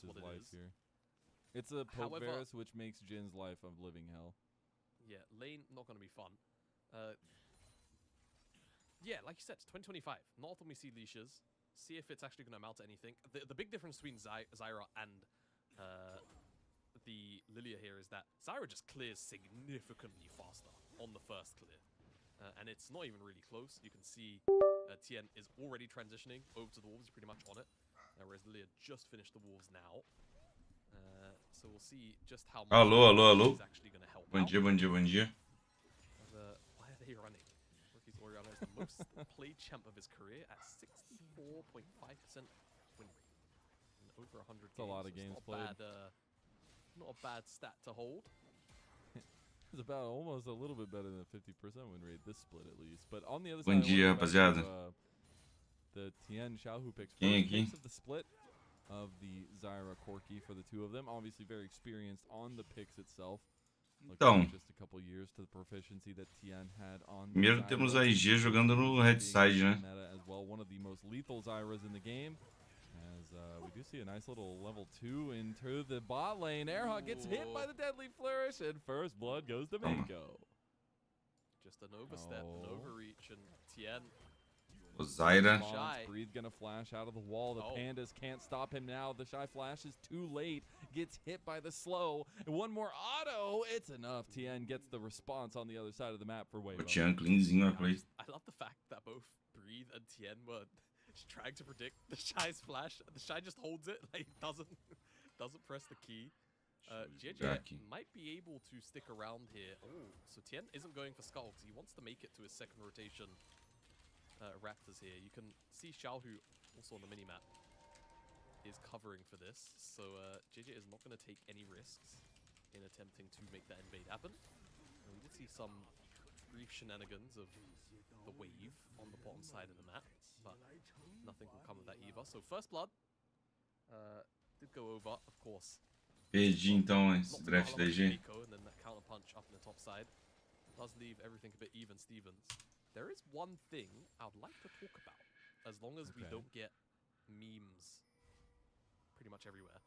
That's what it life is. here. It's a poke Varus, which makes Jin's life a living hell. Yeah, lane not going to be fun. Yeah, like you said, it's 2025. Not often we see leashes. See if it's actually going to amount to anything. The big difference between Zyra and the Lilia here is that Zyra just clears significantly faster on the first clear. And it's not even really close. You can see Tien is already transitioning over to the Wolves, pretty much on it. Whereas Lilia just finished the Wolves now. So we'll see just how much Alô. is actually going to help Bom out. dia. Why are they running? Rookie's Oriana is the most played champ of his career at 64.5% win rate. In over 100 games. That's a lot of games played. Not a bad stat to hold. It's about almost a little bit better than a 50% win rate, this split at least. But on the other Bom side, dia, rapaziada. The THESHY picks. Quem First aqui? picks of the split of the Zyra Corki for the two of them. Obviously very experienced on the picks itself. Então, just a couple years to the proficiency that Tien had on primeiro temos a IG jogando no red side, né? As well, one of the most lethal Zyras in the game. As we do see a nice little level 2 into the bot lane. AirHawk gets hit by the deadly flourish, and first blood goes to Mako. Just an overstep, an overreach, and Tien. O Zyra. Breathe gonna flash out of the wall. The Pandas can't stop him now. The Shy flash is too late. Gets hit by the slow. And one more auto. It's enough. Tien gets the response on the other side of the map for Wave. O Tian cleanzinho, I love the fact that both Breathe and Tien were trying to predict the Shy's flash. The Shy just holds it, like doesn't press the key. JJ might be able to stick around here. Oh, so Tien isn't going for Skull because he wants to make it to his second rotation. Raptors here. You can see XIAOHU also on the minimap is covering for this. So JJ is not going to take any risks in attempting to make that invade happen. And we did see some brief shenanigans of the wave on the bottom side of the map, but nothing will come of that either. So first blood did go over, of course. Perdi então esse draft da IG. And then that counter punch up in the top side does leave everything a bit even Stevens. There is one thing I would like to talk about, as long as we don't get memes pretty much everywhere.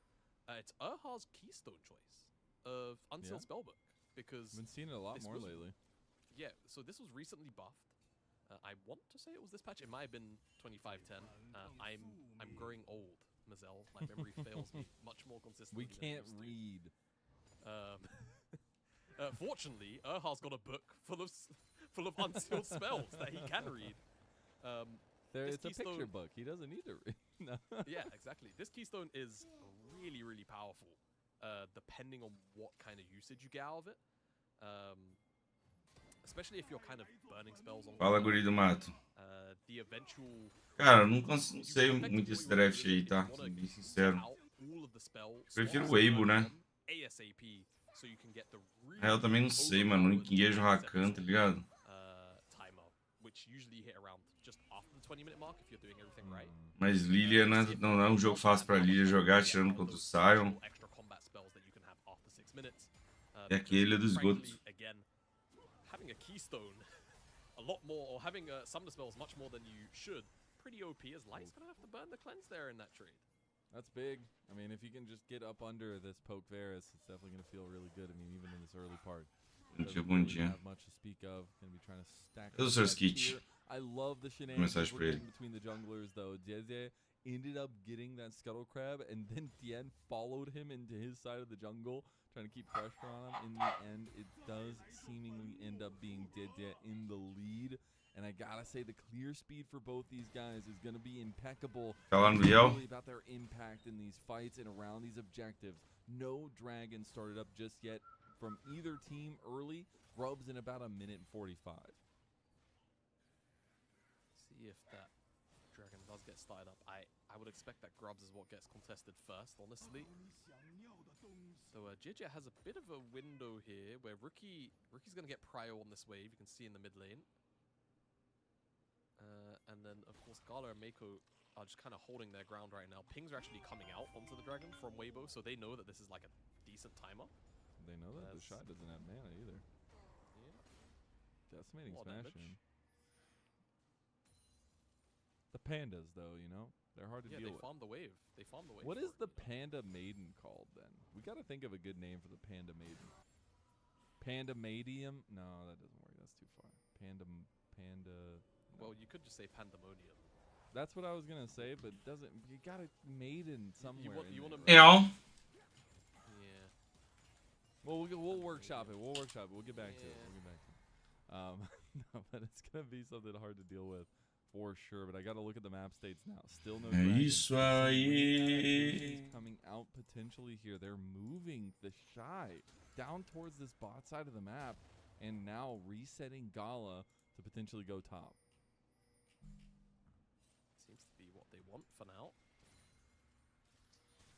It's Erha's keystone choice of Unsealed Spellbook, because I've been seeing it a lot more lately. Yeah, so this was recently buffed. I want to say it was this patch. It might have been 2510. I'm growing old, Mazel. My memory fails me much more consistently. We can't read. Fortunately, Erha's got a book full of unsealed spells that he can read. It's a picture book. He doesn't need to read. No. Yeah, exactly. This keystone is really, really powerful, depending on what kind of usage you get out of it. Especially if you're kind of burning spells on. Fala, guri do mato. The eventual. Cara, não sei muito esse draft aí, tá? Sendo bem sincero. Prefiro o Weibo, né? ASAP. So you can get the Eu também não sei, mano. No Kingejo Rakan, tá ligado? Timer, which usually hit around just after the 20-minute mark if you're doing everything right. Mas Lilia não é um jogo fácil pra Lilia jogar, tirando contra o Sion. É aquele do esgoto. Again, having a keystone a lot more, or having some of the spells much more than you should, pretty OP, as Light's gonna have to burn the cleanse there in that trade. That's big. I mean, if you can just get up under this poke Varus, it's definitely going to feel really good. I mean, even in this early part. Bom dia. Have much to speak of. Going to be trying to stack up Skitch. I love the shenanigans between the junglers, though. Jeze ended up getting that Scuttle Crab, and then Tien followed him into his side of the jungle, trying to keep pressure on him. In the end, it does seemingly end up being Jeze in the lead. And I gotta say, the clear speed for both these guys is gonna be impeccable. Really about their impact in these fights and around these objectives. No dragon started up just yet from either team early. Grubs in about 1:45. See if that dragon does get started up. I would expect that Grubs is what gets contested first, honestly. So JJ has a bit of a window here where Rookie's gonna get prio on this wave. You can see in the mid lane. And then, of course, Gala and Mako are just kind of holding their ground right now. Pings are actually coming out onto the dragon from Weibo, so they know that this is like a decent timer. They know that the Shy doesn't have mana either. Yeah. Decimating Smash in. The Pandas, though, you know? They're hard to deal with. They farmed the wave. They farmed the wave. What is the Panda Maiden called then? We got to think of a good name for the Panda Maiden. Panda Medium? No, that doesn't work. That's too far. Panda. No. Well, you could just say Pandemonium. That's what I was gonna say, but doesn't you got a maiden somewhere? You want to? Yeah. Yeah. Well, we'll workshop it. We'll workshop it. We'll get back to it. No, but it's gonna be something hard to deal with for sure. But I got to look at the map states now. Still no. Isso aí. Coming out potentially here. They're moving the Shy down towards this bot side of the map, and now resetting Gala to potentially go top. Seems to be what they want for now.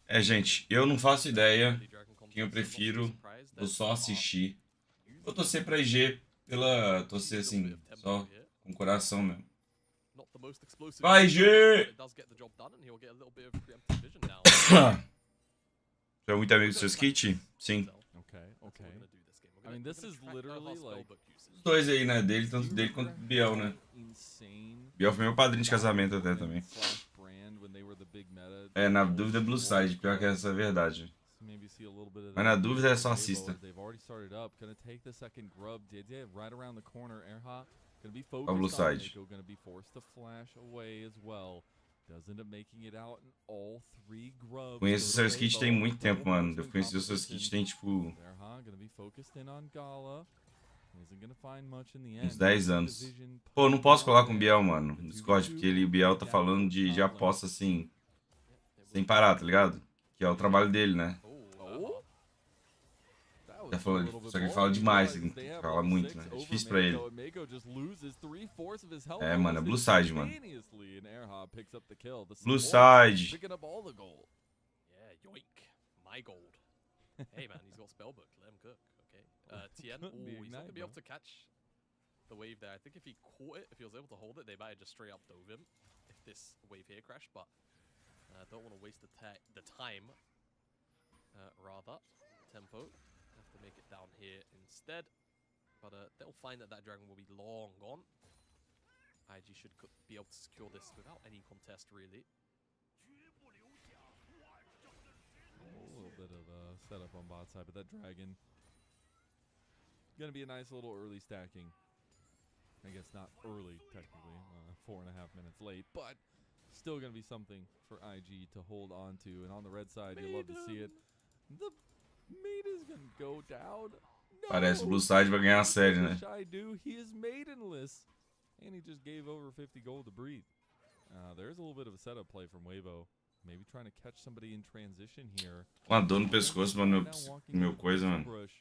É, gente, eu não faço ideia quem eu prefiro. Vou só assistir. Vou torcer pra IG pela... torcer assim, só com o coração mesmo. Vai, IG! Você é muito amigo do seu skit? Sim. Okay. I mean, this is literally like... Os dois aí, né? Dele, tanto dele quanto do Biel, né? Biel foi meu padrinho de casamento até também. É, na dúvida, Blue Side. Pior que essa é a verdade. Mas na dúvida é só assista. Ó, Blue Side. Conheço o seu skit tem muito tempo, mano. Eu conheci o seu skit tem, tipo... uns 10 anos. Pô, eu não posso colar com o Biel, mano, no Discord, porque o Biel tá falando de aposta assim, sem parar, tá ligado? Que é o trabalho dele, né? Tá falando, só que ele fala demais, ele fala muito, né? É difícil pra ele. É, mano, é Blue Side, mano. Blue Side. Hey man, he's got spellbook. Let him cook. Tien, he's not gonna be able to catch the wave there. I think if he caught it, if he was able to hold it, they might have just straight up dove him if this wave here crashed. But don't want to waste the time. Rather, tempo. Have to make it down here instead. But they'll find that dragon will be long gone. IG should be able to secure this without any contest, really. A little bit of a setup on bot side, but that dragon gonna be a nice little early stacking. I guess not early, technically, 4.5 minutes late, but still gonna be something for IG to hold on to. And on the red side, you love to see it. The Maiden's gonna go down. No! Parece o Blue Side vai ganhar a série, né? He is maidenless, and he just gave over 50 gold to breathe. There's a little bit of a setup play from Weibo. Maybe trying to catch somebody in transition here. Uma dor no pescoço, mano, meu coisa, mano. There's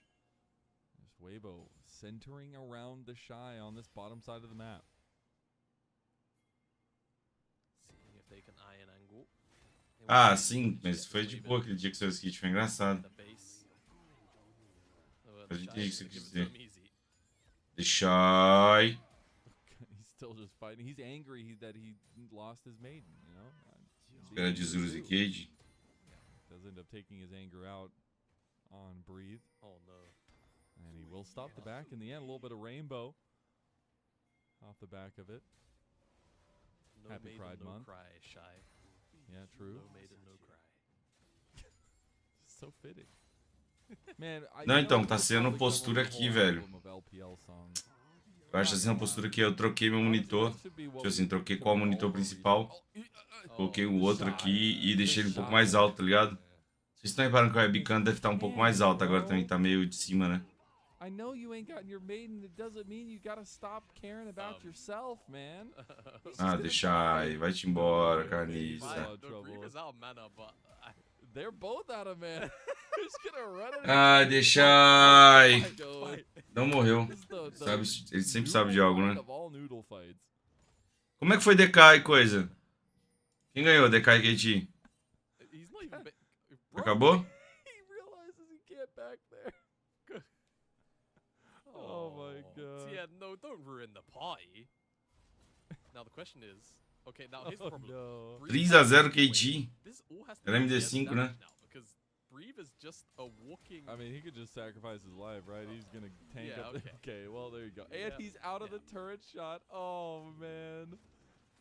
Weibo centering around the Shy on this bottom side of the map. Seeing if they can eye an angle. Ah, sim, mas foi de boa aquele dia que seu skit foi engraçado. A gente entende o que você quis dizer. The Shy. He's still just fighting. He's angry that he lost his maiden, you know? Espera de Zurus e Cage. Does end up taking his anger out on Breathe. Oh no. And he will stop the back in the end. A little bit of rainbow off the back of it. No Happy maiden, Pride no Month. Cry, Shy. Yeah, true. No maiden, no cry. So fitting. Man, Não, então, tá sendo postura aqui, velho. Eu acho assim uma postura que eu troquei meu monitor. Tipo assim, troquei qual monitor principal. Coloquei o outro aqui e deixei ele um pouco mais alto, tá ligado? Vocês estão reparando que a webcam deve estar um pouco mais alta agora também, tá meio de cima, né? I know you ain't gotten your maiden. It doesn't mean you gotta stop caring about yourself, man. Ah, deixa aí. Vai-te embora, carniça. They're both out of mana. Ah, deixa aí. Não morreu. Sabe, ele sempre sabe de algo, né? Como é que foi DK e coisa? Quem ganhou, DK e KT? Acabou? Oh my god. Yeah, no, don't ruin the party. Now the question is, okay, now here's the problem. No. 3-0 KT. Era MD5, né? Because Breathe is just a walking. I mean, he could just sacrifice his life, right? He's gonna tank up. Okay. Okay, well there you go. And he's out of the turret shot. Oh man.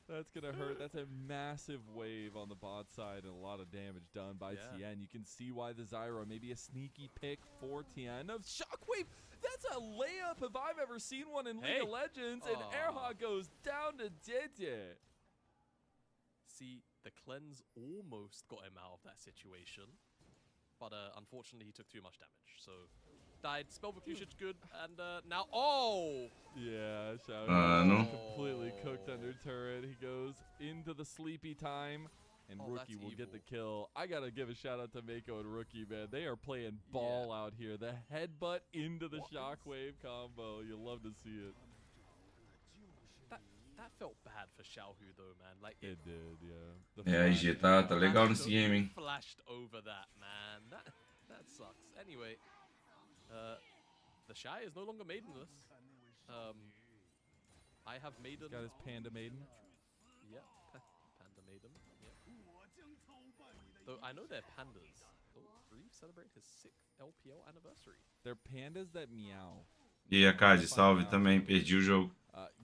That's going to hurt. That's a massive wave on the bot side and a lot of damage done by Tien. You can see why the Zyro, maybe a sneaky pick for Tien. Of Shockwave, that's a layup if I've ever seen one in League of Legends. And XIAOHU goes down to JJ. See, the cleanse almost got him out of that situation. But unfortunately, he took too much damage. So, died. Spellbook usage good. And now, Yeah, XIAOHU no. completely cooked under turret. He goes into the sleepy time, and Rookie will get the kill. I got to give a shout out to Mako and Rookie, man. They are playing ball out here. The headbutt into the Shockwave combo. You'll love to see it. That felt bad for XIAOHU though, man. Like it did, yeah. É, IG tá legal nesse game, hein? Flashed over that, man. That sucks. Anyway, the Shy is no longer maidenless. I have maiden. Got his Panda Maiden. Yeah, Panda Maiden. Yeah. Though I know they're pandas. Breathe celebrate his 6th LPL anniversary. They're pandas that meow. E aí, Akad, salve também. Perdi o jogo.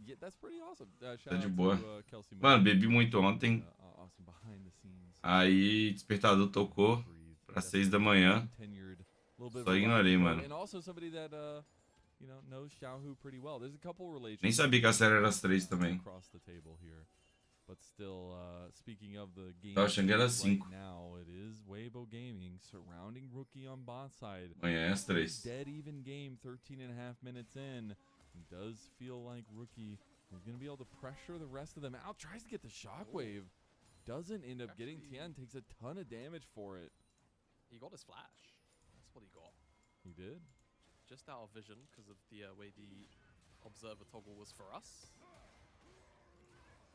Yeah, that's pretty awesome. Tá de boa. Mano, bebi muito ontem. Aí, despertador tocou pra 6 da manhã. Só ignorei, mano. Nem sabia que a série era às 3 também. Tava achando que era às 5. Amanhã é às 3. Does feel like Rookie is going to be able to pressure the rest of them out. Tries to get the Shockwave. Doesn't end up getting. Tien takes a ton of damage for it. He got his flash. That's what he got. He did? Just out of vision because of the way the observer toggle was for us.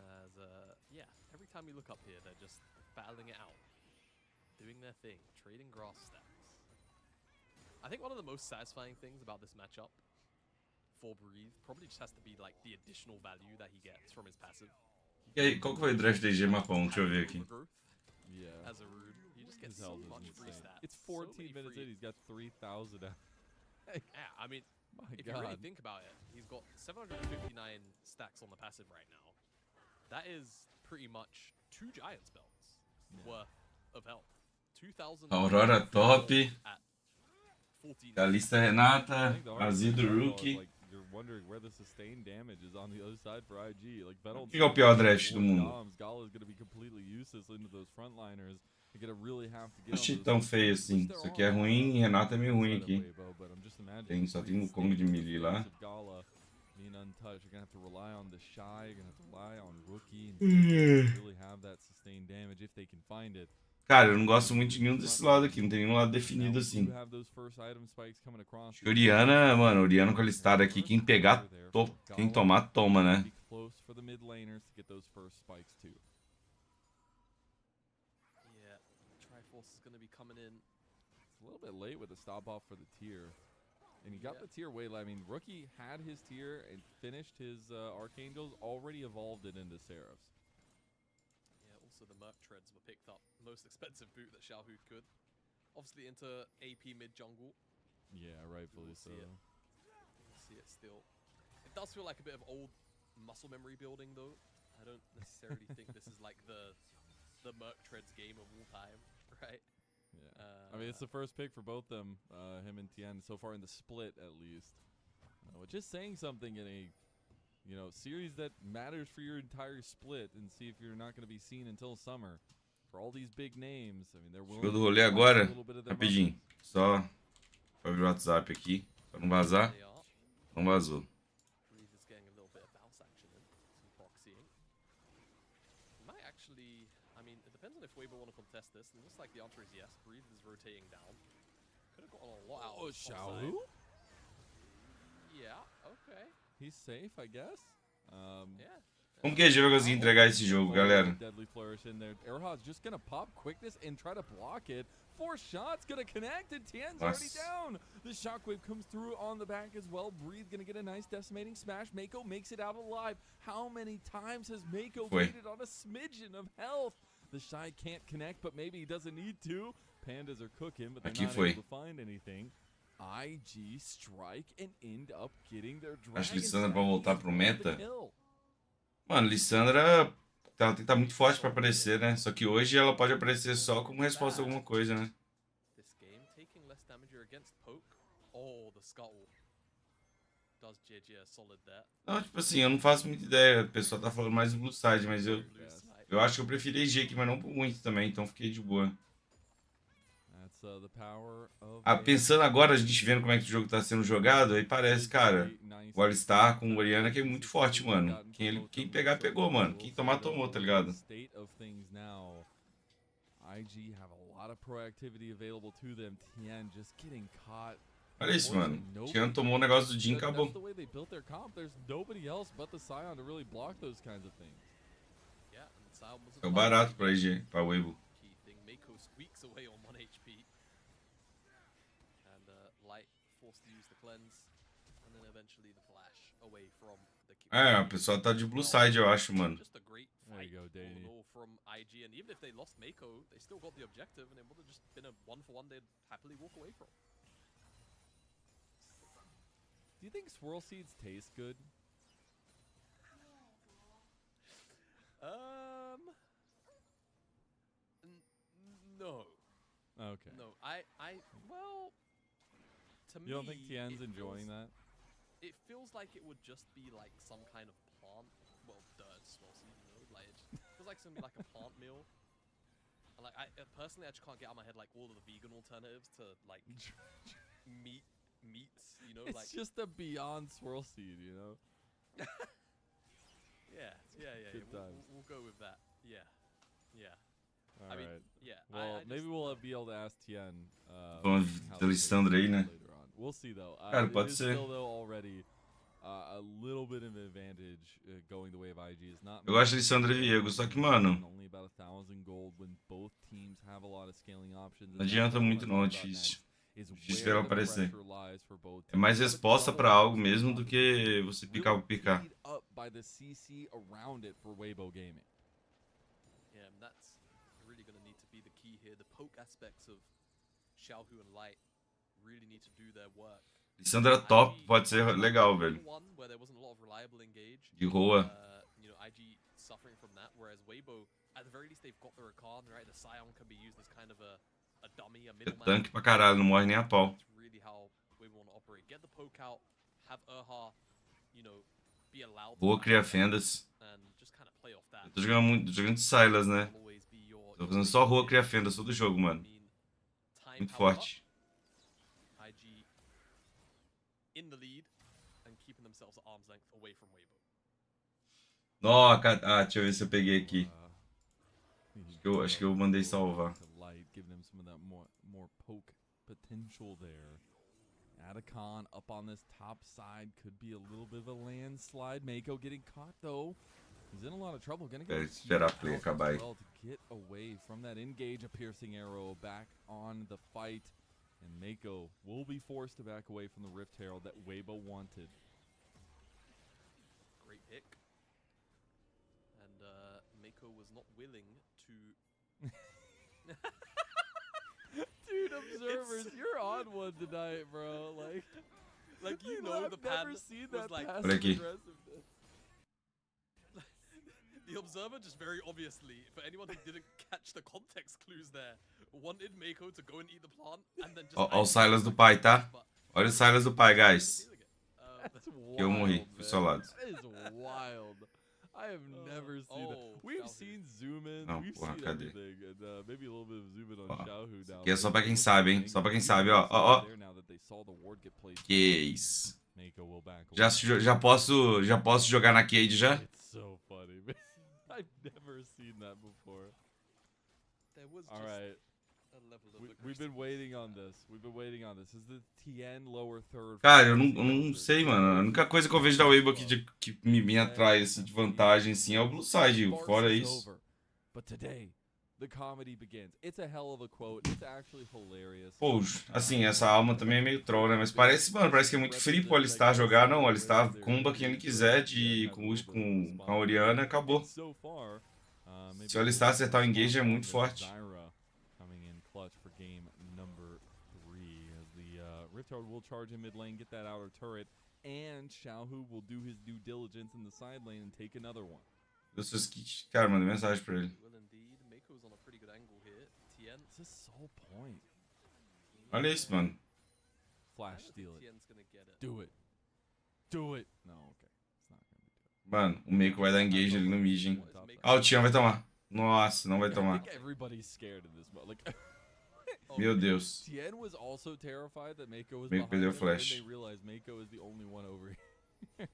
As, yeah, every time you look up here, they're just battling it out. Doing their thing. Trading grass stacks. I think one of the most satisfying things about this matchup for Breathe probably just has to be like the additional value that he gets from his passive. E aí, qual que foi o draft da IG Mapão? Deixa eu ver aqui. Yeah. As a Rude, you just get so much free stats. It's 14 minutes in, he's got 3,000 out. Yeah, I mean, if you really think about it, he's got 759 stacks on the passive right now. That is pretty much 2 giant spells worth of health. 2,000. Aurora top. Calista Renata, Azido Rookie. O que é o pior draft do mundo? Não achei tão feio assim. Isso aqui é ruim e Renata é meio ruim aqui. Só tem um Kong de melee lá. Cara, eu não gosto muito de nenhum desse lado aqui, não tem nenhum lado definido assim. Oriana, mano, Oriana com a listada aqui, quem pegar, quem tomar, toma, né? And he got the tier way. I mean, Rookie had his tier and finished his Archangels, already evolved it into Seraphs. So the Merc Treads were picked up. Most expensive boot that XIAOHU could. Obviously into AP mid jungle. Yeah, rightfully so. See it still. It does feel like a bit of old muscle memory building though. I don't necessarily think this is like the Merc Treads game of all time, right? Yeah. I mean, it's the first pick for both them, him and Tien, so far in the split at least. Which is saying something in a series that matters for your entire split, and see if you're not going to be seen until summer. For all these big names, I mean, they're willing do rolê agora, rapidinho. Só pra abrir o WhatsApp aqui, pra não vazar. Não vazou. If Weibo want to contest this, it looks like the answer is yes. Breathe is rotating down. Could have gotten a lot out of XIAOHU? Yeah, okay. He's safe, I guess. Yeah. Como que a gente vai conseguir entregar esse jogo, galera? Deadly flourish in there. XIAOHU's just gonna pop quickness and try to block it. 4 shots gonna connect, and Tien's already down. The Shockwave comes through on the back as well. Breathe gonna get a nice decimating smash. Mako makes it out alive. How many times has Mako waited on a smidgen of health? The Shy can't connect, but maybe he doesn't need to. Pandas are cooking, but they're not able to find anything. IG strike and end up getting their dragon. Acho que Lissandra vai voltar pro meta. Mano, Lissandra ela tem que estar muito forte pra aparecer, né? Só que hoje ela pode aparecer só como resposta a alguma coisa, né? This game taking less damage against poke. Oh, the scuttle does GG a solid there. Não, tipo assim, eu não faço muita ideia. O pessoal tá falando mais do Blue Side, mas eu acho que eu preferi EG aqui, mas não por muito também, então fiquei de boa. Pensando agora, a gente vendo como é que o jogo tá sendo jogado, aí parece, cara, o Alistar com o Oriana que é muito forte, mano. Quem pegar, pegou, mano. Quem tomar, tomou, tá ligado? IG have a lot of proactivity available to them. Tian just getting caught. Olha isso, mano. Tian tomou o negócio do Jin e acabou. That's the way they built their comp. There's nobody else but the Scion to really block those kinds of things. É o barato pra IG, pra Weibo. Mako squeaks away on 1 HP. And Light forced to use the cleanse. And then eventually the flash away from the a pessoa tá de Blue Side, eu acho, mano. Just a great fight from IG, and even if they lost Mako, they still got the objective, and it would have just been a 1-for-1 they'd happily walk away from. Do you think swirl seeds taste good? No. Okay. No, well, to me, you don't think Tian's enjoying that? It feels like it would just be like some kind of plant. Well, swirl seed, you know, like it feels like something like a plant meal. And like personally, I just can't get out of my head like all of the vegan alternatives to like meats, you know. It's just a beyond swirl seed, you know. Yeah. We'll go with that. Yeah. All right. Yeah. Well, maybe we'll be able to ask Tian. Vamos Lissandra aí, né? We'll see though. Cara, pode ser. Still though already a little bit of an advantage going the way of IG is not. Eu gosto de Lissandra e Viego, só que, mano, only about 1,000 gold when both teams have a lot of scaling options. Não adianta muito não, é difícil. Difícil ver ela aparecer. É mais resposta pra algo mesmo do que você picar por picar. By the CC around it for Weibo Gaming. Yeah, and that's really going to need to be the key here. The poke aspects of XIAOHU and Light really need to do their work. Lissandra top pode ser legal, velho. De Roa. You know, IG suffering from that, whereas Weibo, at the very least, they've got the Rakan, right? The Scion can be used as kind of a dummy, a middleman. É tanque pra caralho, não morre nem a pau. That's really how Weibo want to operate. Get the poke out, have Erha, you know, be allowed. Boa, cria fendas. And just kind of play off that. Eu tô jogando de Silas, né? Tô fazendo só Rua, cria fendas todo jogo, mano. Muito forte. IG in the lead and keeping themselves at arm's length away from Weibo. Deixa eu ver se eu peguei aqui. Acho que eu mandei salvar. Giving him some of that more poke potential there. Atacon up on this top side could be a little bit of a landslide. Mako getting caught though. He's in a lot of trouble. Gonna go esperar a play acabar aí. To get away from that engage, a piercing arrow back on the fight, and Mako will be forced to back away from the Rift Herald that Weibo wanted. Great pick. And Mako was not willing to. Dude, observers, you're on one tonight, bro. Like you know, the pan never seen that like passive aggressiveness. The observer just very obviously, for anyone who didn't catch the context clues there, wanted Mako to go and eat the plant and then just. Olha o Silas do pai, tá? Olha o Silas do pai, guys. That's wild, Eu morri, fui solado. That is wild. I have never seen that. We've seen zoom in, Não, we've porra, seen cadê? everything, and maybe a little bit of zoom in on XIAOHU now. Que é só pra quem sabe, hein? Só pra quem sabe, ó. Que isso. Já posso jogar na Cade já? It's so funny, man. I've never seen that before. There was all right. We've been waiting on this. Is the Tian lower third? Cara, eu não sei, mano. A única coisa que eu vejo da Weibo aqui que me atrai assim, de vantagem assim, é o Blue Side. Fora isso. But today, the comedy begins. It's a hell of a quote. It's actually hilarious. Pô, assim, essa alma também é meio troll, né? Mas parece que é muito free pro Alistar jogar. Não, o Alistar comba quem ele quiser com a Oriana, acabou. Se o Alistar acertar o engage, é muito forte. For game number 3 as the Rift Herald will charge in mid lane, get that outer turret, and XIAOHU will do his due diligence in the side lane and take another one. Eu sou skit. Cara, mandei mensagem pra ele. Olha isso, mano. Flash steal it. Do it. Do it. No, okay. It's not gonna be Mano, o Meiko vai dar engage ali no mid, hein. Ah, o Tian vai tomar. Nossa, não vai tomar. Meu Deus. Tien was also terrified that Meiko was Meiko perdeu o flash. They realized Meiko is the only one over here.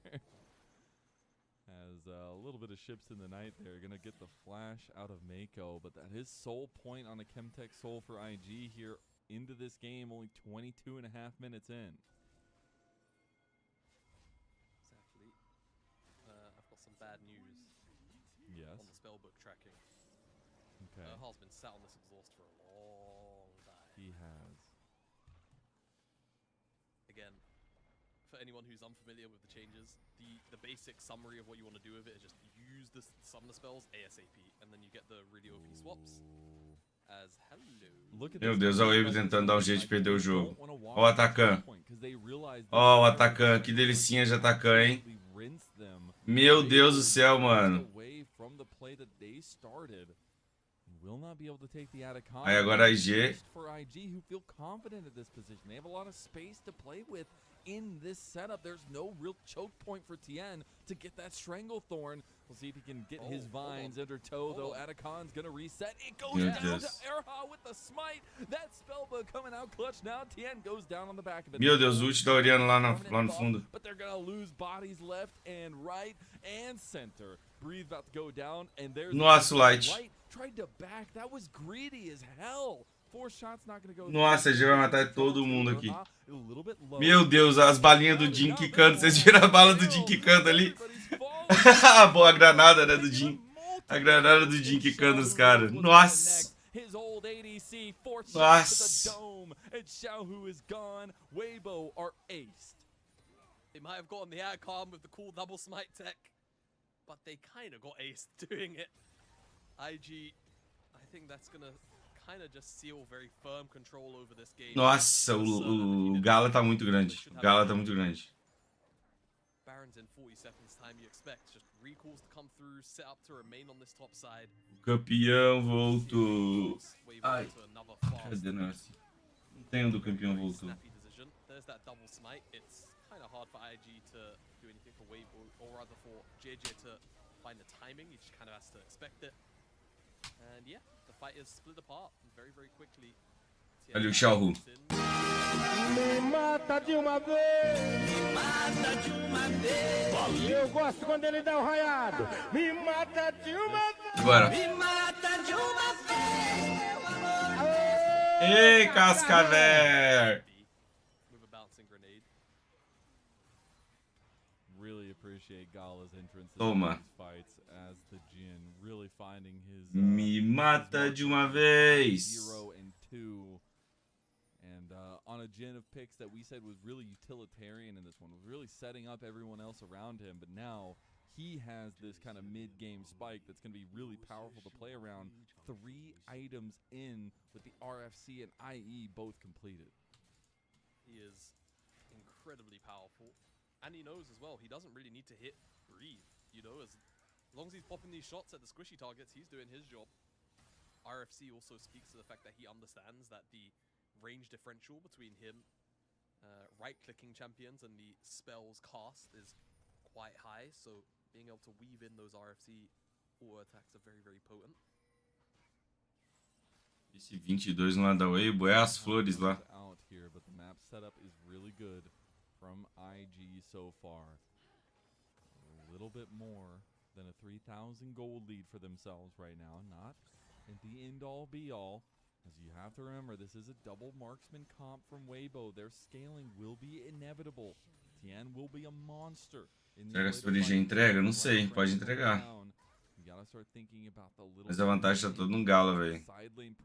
Has a little bit of ships in the night there. Gonna get the flash out of Meiko, but that is sole point on a Chemtech Soul for IG here into this game, only 22 and a half minutes in. Exactly. I've got some bad news. Yes. On the spellbook tracking. Okay. Har's been sat on this exhaust for a long time. He has. Again, for anyone who's unfamiliar with the changes, the basic summary of what you want to do with it is just use the summoner spells ASAP, and then you get the really OP swaps. As hello. Meu Deus, olha o Wave tentando dar um jeito de perder o jogo. Ó o Atacan. Ó o Atacan, que delicinha de Atacan, hein? Meu Deus do céu, mano. Aí agora a IG. In this setup, there's no real choke point for Tien to get that Stranglethorn. We'll see if he can get his vines under tow, though. Atakan's gonna reset. It goes down to Erha with the smite. That spellbook coming out clutch now. Tien goes down on the back of it. Meu Deus, o ult da Oriana lá no fundo. But they're gonna lose bodies left and right and center. Breathe about to go down, and there's Nossa, Light. Tried to back. That was greedy as hell. Nossa, a gente vai matar todo mundo aqui. Meu Deus, as balinhas do Jin quicando. Vocês viram a bala do Jin quicando ali? Boa, a granada, né, do Jin. A granada do Jin quicando os caras. Nossa. Nossa. XIAOHU is gone. Weibo are aced. They might have gotten the outcome with the cool double smite tech, but they kind of got aced doing it. IG, I think that's gonna kind of just seal very firm control over this game. Nossa, o Gala tá muito grande. O Gala tá muito grande. Baron's in 40 seconds time, you expect just recalls to come through, set up to remain on this top side. O campeão voltou. Ai. Cadê o negócio? Não tem onde o campeão voltou. There's that double smite. It's kind of hard for IG to do anything for Weibo, or rather for JJ to find the timing. He just kind of has to expect it. And yeah, the fight is split apart very, very quickly. Ali o XIAOHU. Me mata de uma vez. Me mata de uma vez. Eu gosto quando ele dá o raiado. Me mata de uma vez. Bora. Me mata de uma vez. Ei, Cascavel. Really appreciate Gala's entrance Toma. these fights as the Jin really finding his Me mata de uma vez. 0 and 2. And on a Jin of picks that we said was really utilitarian in this one, was really setting up everyone else around him, but now he has this kind of mid-game spike that's going to be really powerful to play around. 3 items in with the RFC and IE both completed. He is incredibly powerful. And he knows as well, he doesn't really need to hit breathe. You know, as long as he's popping these shots at the squishy targets, he's doing his job. RFC also speaks to the fact that he understands that the range differential between him right-clicking champions and the spells cast is quite high, so being able to weave in those RFC auto attacks are very, very potent. Esse 22 no lado da Weibo é as flores lá. Out here, but the map setup is really good from IG so far. A little bit more than a 3,000 gold lead for themselves right now. Not at the end-all be-all. As you have to remember, this is a double marksman comp from Weibo. Their scaling will be inevitable. Tien will be a monster. Será que essa origem entrega? Não sei, pode entregar. Mas a vantagem tá toda no Gala, velho.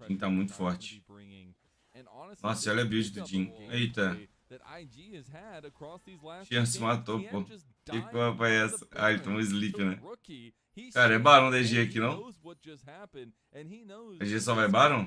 O Jin tá muito forte. Nossa, olha a build do Jin. Eita. Tian se matou, pô. Que copa é essa? Ah, ele tomou sleep, né? Cara, é Baron da EG aqui, não? A EG só vai Baron?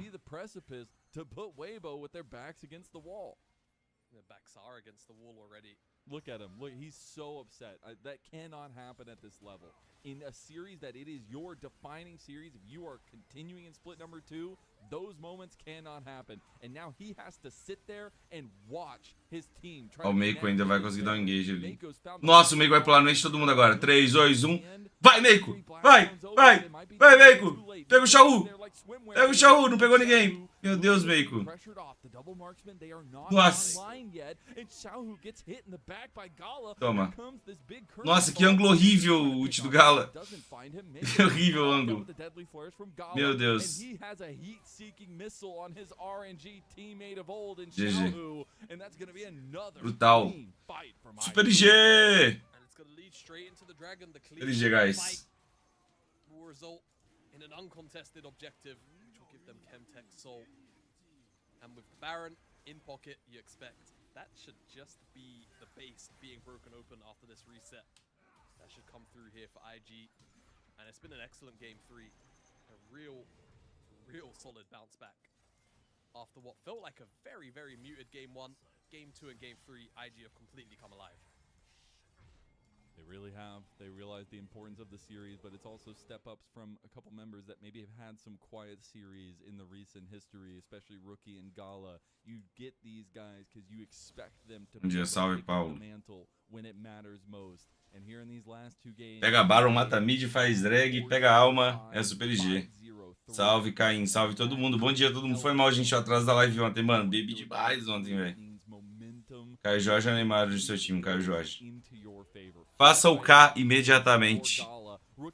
Baxar against the wall already. Look at him. Look, he's so upset. That cannot happen at this level. In a series that it is your defining series, if you are continuing in split number 2, those moments cannot happen. And now he has to sit there and watch his team try. O Meiko ainda vai conseguir dar um engage ali. Nossa, o Meiko vai pular no meio de todo mundo agora. 3, 2, 1. Vai, Meiko! Vai! Vai! Vai, Meiko! Pega o XIAOHU! Pega o XIAOHU! Não pegou ninguém. Meu Deus, Meiko. Nossa. Toma. Nossa, que ângulo horrível o ult do Gala. Que horrível o ângulo. Meu Deus. GG. Brutal. Super IG! Super IG, guys. In an uncontested objective, which will give them Chemtech Soul. And with Baron in pocket, you expect that should just be the base being broken open after this reset. That should come through here for IG. And it's been an excellent game 3. A real solid bounce back. After what felt like a very muted game 1, game 2 and game 3, IG have completely come alive. They really have. They realize the importance of the series, but it's also step-ups from a couple members that maybe have had some quiet series in the recent history, especially Rookie and Gala. You get these guys because you expect them to pick up the mantle when it matters most. And here in these last 2 games, pega Baron, mata mid, faz drag, pega alma, é Super IG. Salve, Caim, salve todo mundo. Bom dia, todo mundo. Foi mal, gente, atrás da live ontem, mano. Bebi demais ontem, velho. Caio Jorge é Neymar do seu time, Caio Jorge. Faça o K imediatamente.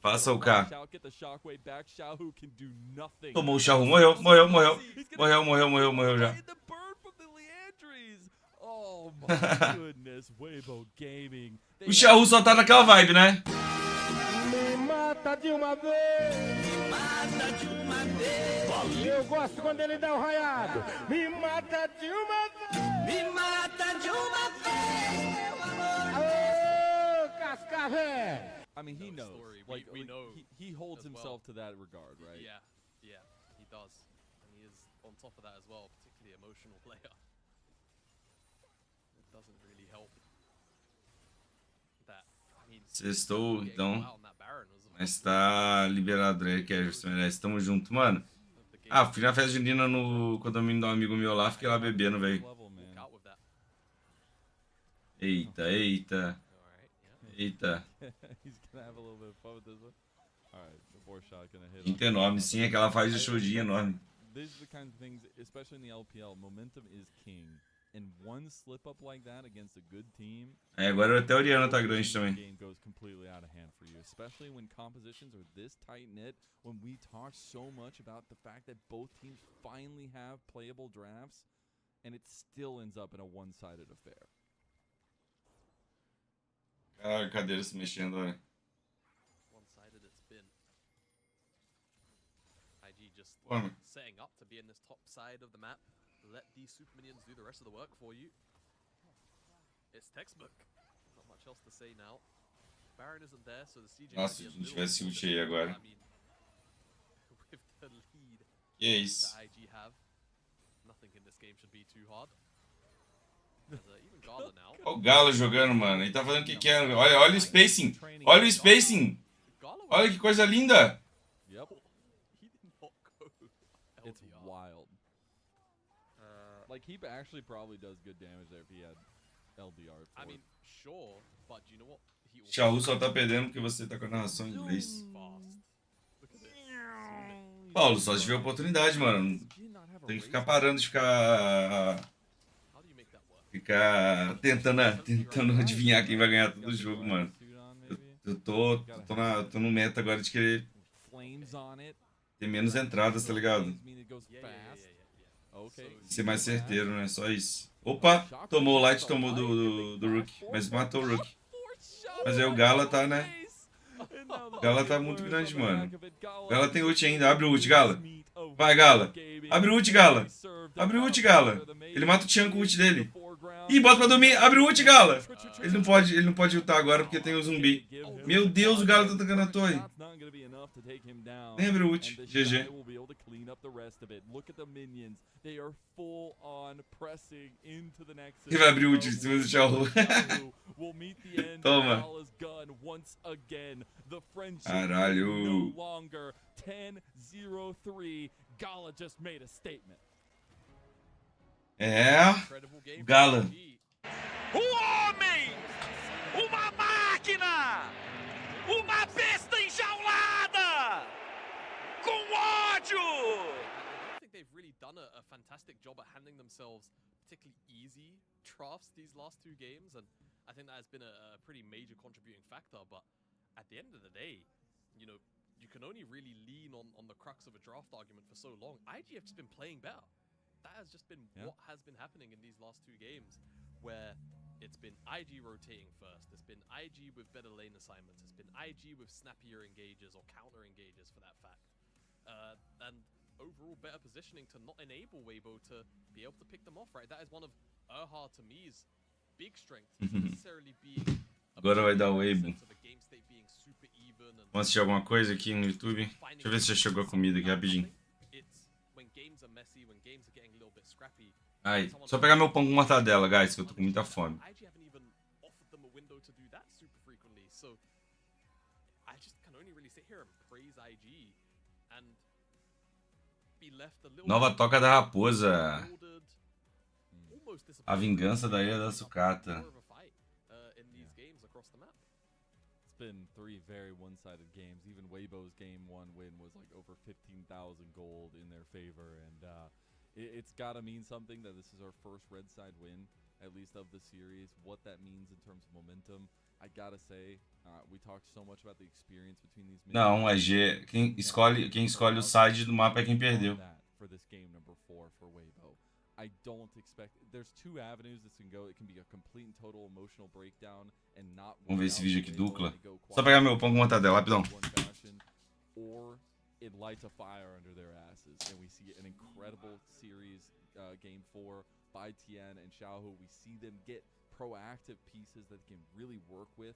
Faça o K. Tomou o XIAOHU, morreu já. O XIAOHU só tá naquela vibe, né? Me mata de uma vez. Me mata de uma vez. Eu gosto quando ele dá o raiado. Me mata de uma vez. Me mata de uma vez. Aô, cascavé. I mean, he knows. Like, we know he holds himself to that regard, right? Yeah, he does. And he is on top of that as well, particularly emotional player. It doesn't really help that. I mean, Sextou, então. Mas tá liberado, né? Que é você merece. Tamo junto, mano. Ah, fui na festa junina no condomínio de um amigo meu lá, fiquei lá bebendo, velho. Eita, eita. Eita. Quinta enorme, sim, é que ela faz de showzinho enorme. These are the kinds of things, especially in the LPL, momentum is king. And one slip up like that against a good team. É, agora até a Oriana tá grande também. Game goes completely out of hand for you, especially when compositions are this tight knit. When we talk so much about the fact that both teams finally have playable drafts, and it still ends up in a one-sided affair. Caralho, cadeira se mexendo, olha. One-sided it's been. IG just setting up to be in this top side of the map. Let these super minions do the rest of the work for you. It's textbook. Not much else to say now. Baron isn't there, so the CJ. Nossa, se não tivesse ult aí agora. I mean, with the lead Que é isso? that IG have, nothing in this game should be too hard. Even Gala now. Olha o Galo jogando, mano. Ele tá fazendo o que quer. Olha o spacing. Olha o spacing. Olha que coisa linda. Yep. It's wild. Like, he actually probably does good damage there if he had LDR. I mean, sure, but you know what? XIAOHU só tá perdendo porque você tá com a narração em inglês. Paulo, só tive a oportunidade, mano. Tem que ficar parando de ficar tentando adivinhar quem vai ganhar todo o jogo, mano. Eu tô no meta agora de querer ter menos entradas, tá ligado? Ser mais certeiro, né? Só isso. Opa! Tomou o Light, tomou do Rook. Mas matou o Rook. Mas aí o Gala tá, né? O Gala tá muito grande, mano. O Gala tem ult ainda. Abre o ult, Gala. Vai, Gala. Abre o ult, Gala. Abre o ult, Gala. Ele mata o Tian com o ult dele. Ih, bota pra dormir. Abre o ult, Gala. Ele não pode ultar agora porque tem o zumbi. Meu Deus, o Gala tá atacando a torre. Nem abre o ult. GG. Ele vai abrir o ult em cima do XIAOHU. Toma. Caralho. É. Gala. O homem! Uma máquina! Uma besta enjaulada! Com ódio! I think they've really done a fantastic job at handling themselves particularly easy drafts these last 2 games, and I think that has been a pretty major contributing factor. But at the end of the day, you know, you can only really lean on the crux of a draft argument for so long. IG have just been playing better. That has just been what has been happening in these last 2 games, where it's been IG rotating first, it's been IG with better lane assignments, it's been IG with snappier engages or counter engages for that fact, and overall better positioning to not enable Weibo to be able to pick them off, right? That is one of Erha to me's big strengths, necessarily being Agora vai dar Weibo. Vamos assistir alguma coisa aqui no YouTube? Deixa eu ver se já chegou a comida aqui rapidinho. Aí, só pegar meu pão com mortadela, guys, que eu tô com muita fome. Nova toca da raposa. A vingança da ilha da sucata. It's been 3 very one-sided games. Even Weibo's game 1 win was like over 15,000 gold in their favor, and it's gotta mean something that this is our first red side win, at least of the series. What that means in terms of momentum, I gotta say, we talked so much about the experience between these. Não, é quem escolhe o side do mapa é quem perdeu. For this game number 4 for Weibo. I don't expect. There's 2 avenues this can go. It can be a complete and total emotional breakdown and not. Vamos ver esse vídeo aqui dupla. Só pegar meu pão com mortadela, rapidão. Or it lights a fire under their asses, and we see an incredible series, game 4 by Tien and XIAOHU. We see them get proactive pieces that can really work with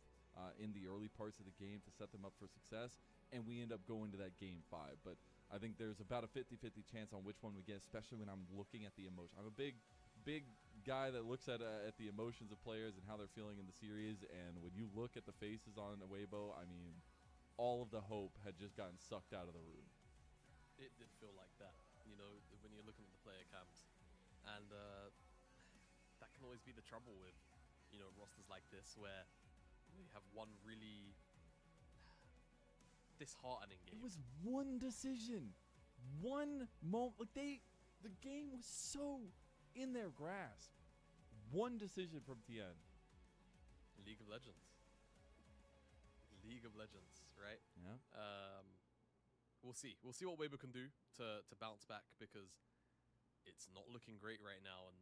in the early parts of the game to set them up for success, and we end up going to that game 5. But I think there's about a 50-50 chance on which one we get, especially when I'm looking at the emotion. I'm a big guy that looks at the emotions of players and how they're feeling in the series, and when you look at the faces on Weibo, I mean, all of the hope had just gotten sucked out of the room. It did feel like that, you know, when you're looking at the player cams, and that can always be the trouble with, you know, rosters like this, where you have one really disheartening game. It was one decision, one moment. Like the game was so in their grasp. One decision from Tien. League of Legends, right? Yeah. We'll see what Weibo can do to bounce back, because it's not looking great right now, and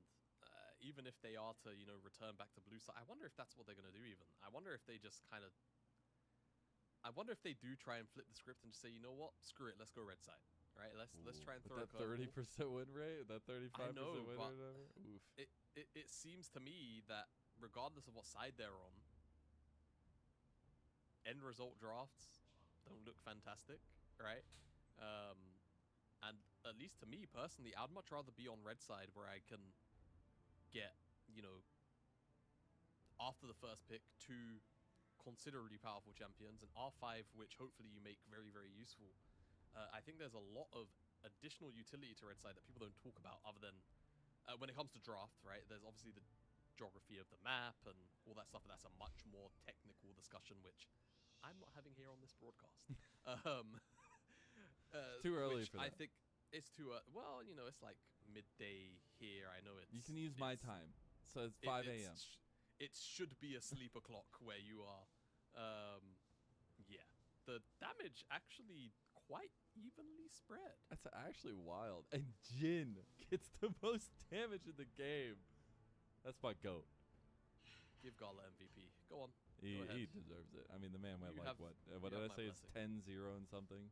even if they are to, you know, return back to blue side, I wonder if that's what they're gonna do. Even I wonder if they just kind of. I wonder if they do try and flip the script and just say, you know what, screw it, let's go red side, right? Let's try and throw that 30% win rate, that 35% know, win but rate. It seems to me that regardless of what side they're on, end result drafts don't look fantastic, right? And at least to me personally, I'd much rather be on red side, where I can get, you know, after the first pick, 2 considerably powerful champions, and R5, which hopefully you make very, very useful. I think there's a lot of additional utility to red side that people don't talk about, other than when it comes to draft, right? There's obviously the geography of the map and all that stuff, and that's a much more technical discussion, which I'm not having here on this broadcast. Too early for that. I think it's too well, you know, it's like midday here. I know it's. You can use my time, so it's 5 a.m. It should be a sleeper clock where you are. Yeah, the damage actually quite evenly spread. That's actually wild. And Jin gets the most damage in the game. That's my GOAT. Give Gala MVP. Go on. He deserves it. I mean, the man went like what did I say? It's 10-0 and something.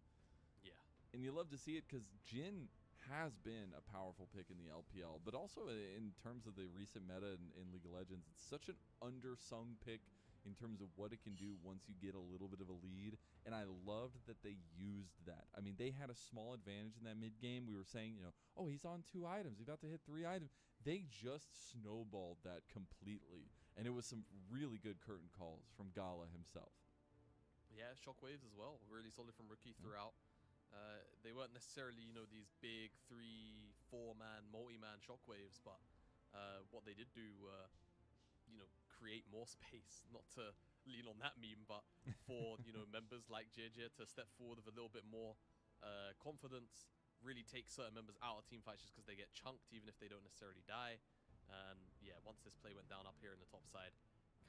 Yeah. And you love to see it, because Jin has been a powerful pick in the LPL, but also in terms of the recent meta in League of Legends, it's such an undersung pick in terms of what it can do once you get a little bit of a lead, and I loved that they used that. I mean, they had a small advantage in that mid game. We were saying, you know, oh, he's on 2 items, he's about to hit 3 items. They just snowballed that completely, and it was some really good curtain calls from Gala himself. Yeah, shockwaves as well. Really solid from Rookie throughout. They weren't necessarily, you know, these big 3-4-man, multi-man shockwaves, but what they did do, you know, create more space. Not to lean on that meme, but for, you know, members like JJ to step forward with a little bit more confidence, really take certain members out of team fights just because they get chunked, even if they don't necessarily die. And yeah, once this play went down up here in the top side,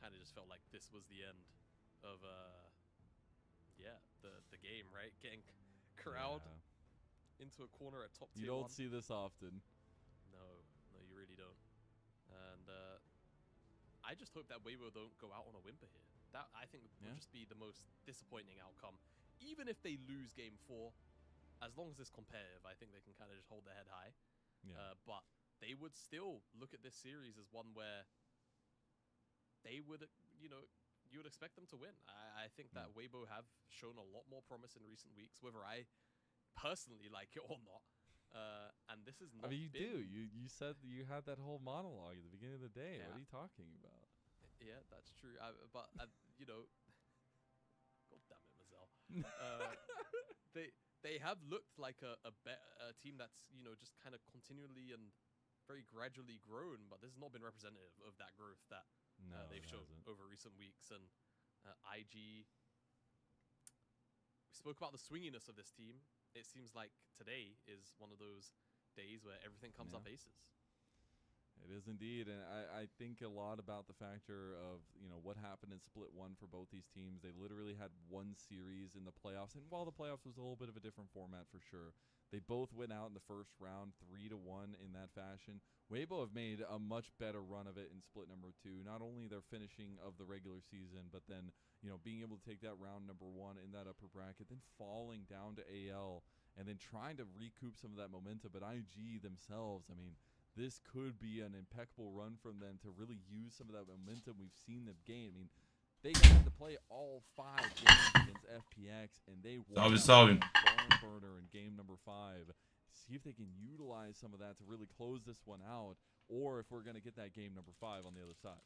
kind of just felt like this was the end of the game, right? Getting crowd into a corner at top tier. You don't see this often. No, you really don't. And I just hope that Weibo don't go out on a whimper here. That, I think, would just be the most disappointing outcome. Even if they lose game 4, as long as it's competitive, I think they can kind of just hold their head high. Yeah. But they would still look at this series as one where they would, you know, you would expect them to win. I think that Weibo have shown a lot more promise in recent weeks, whether I personally like it or not. And this is not. I mean, you do. You said you had that whole monologue at the beginning of the day. Yeah. What are you talking about? Yeah, that's true. But you know, God damn it, Mazel. They have looked like a team that's, you know, just kind of continually and very gradually grown, but this has not been representative of that growth that they've shown over recent weeks. And IG, we spoke about the swinginess of this team. It seems like today is one of those days where everything comes up aces. It is indeed, and I think a lot about the factor of, you know, what happened in Split 1 for both these teams. They literally had one series in the playoffs, and while the playoffs was a little bit of a different format for sure, they both went out in the first round 3-1 in that fashion. Weibo have made a much better run of it in Split number 2. Not only their finishing of the regular season, but then, you know, being able to take that round number 1 in that upper bracket, then falling down to AL, and then trying to recoup some of that momentum. But IG themselves, I mean, this could be an impeccable run from them to really use some of that momentum we've seen them gain. I mean, they had to play all 5 games against FPX, and they won barn burner in game number 5. See if they can utilize some of that to really close this one out, or if we're going to get that game number 5 on the other side.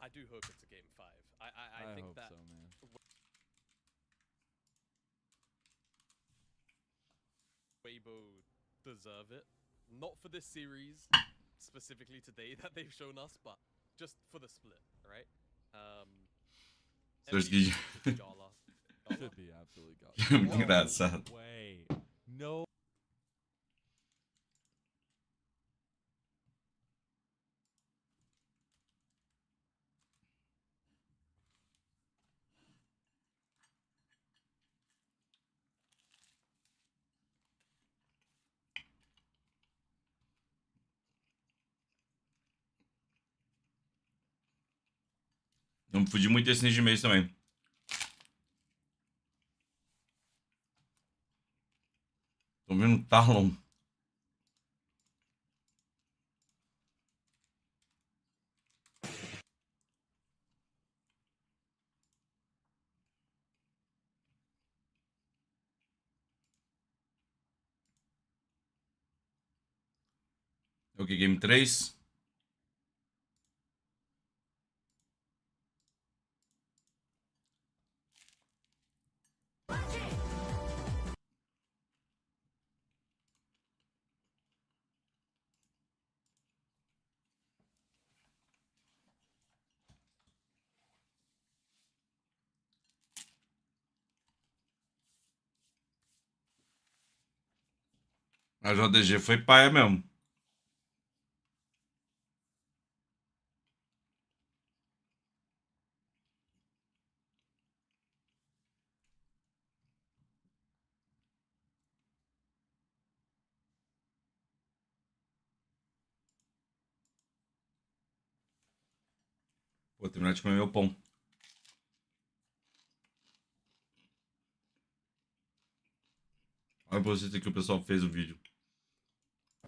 I do hope it's a game 5. I think hope that so, man. Weibo deserve it. Not for this series, specifically today that they've shown us, but just for the split, right? Gala. Should be absolutely Gala. Engraçado. Way. No. Não me fugi muito desse ninja mês também. Tô vendo Talon. Ok, game 3. A JDG foi paia mesmo. Vou terminar de comer meu pão. pra vocês aqui, o pessoal fez o vídeo.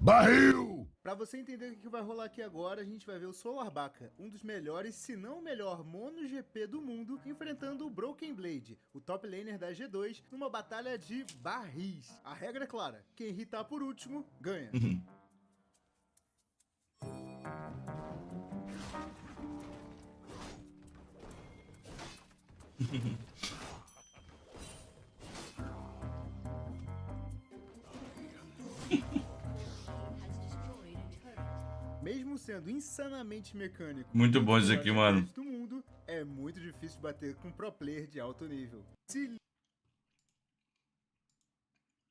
Barril! Pra você entender o que vai rolar aqui agora, a gente vai ver o Solarbaka, um dos melhores, se não o melhor MonoGP do mundo, enfrentando o Broken Blade, o top laner da G2, numa batalha de barris. A regra é clara, quem irritar por último, ganha. Mesmo sendo insanamente mecânico, Muito bom isso aqui, mano. do mundo, é muito difícil bater com pro player de alto nível.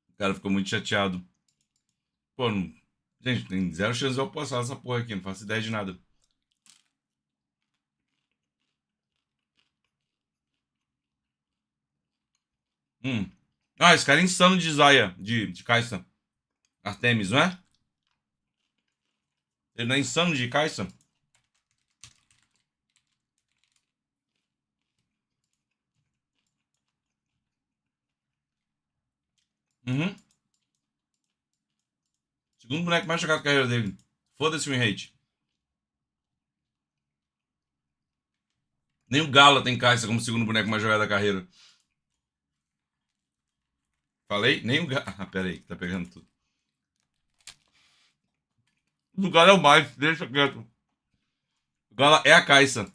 O cara ficou muito chateado. Pô, não... gente, tem zero chance de eu passar essa porra aqui, não faço ideia de nada. Ah, esse cara é insano de Zaya, de Kai'Sa. Artemis, não é? Ele não é insano de Kai'Sa? Uhum. Segundo boneco mais jogado da carreira dele. Foda-se o hate. Nem o Gala tem Kai'Sa como segundo boneco mais jogado da carreira. Falei? Nem o Gala. Ah, pera aí, tá pegando tudo. O Gala é o mais, deixa quieto. O Gala é a Kai'Sa.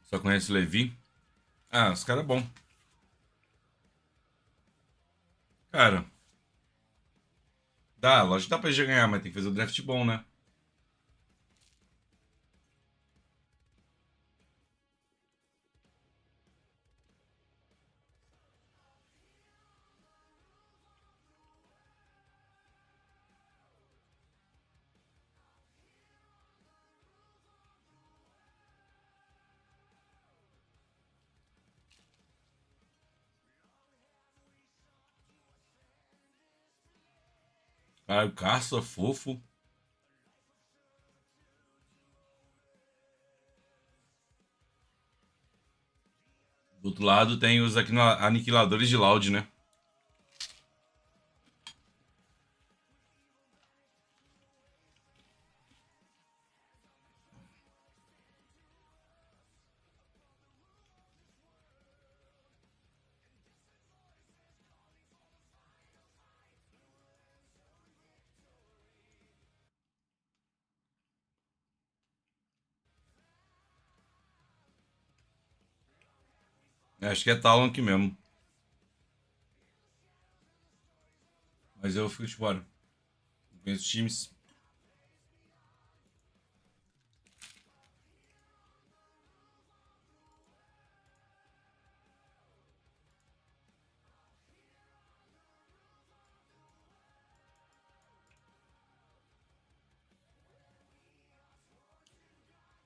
Só conhece o Levi? Ah, esse cara é bom. Cara. Dá, lógico que dá pra gente ganhar, mas tem que fazer o draft bom, né? Ah, o caça fofo. Do outro lado tem os aniquiladores de Loud, né? Acho que é Talon aqui mesmo. Mas eu fico de fora. Não conheço os times.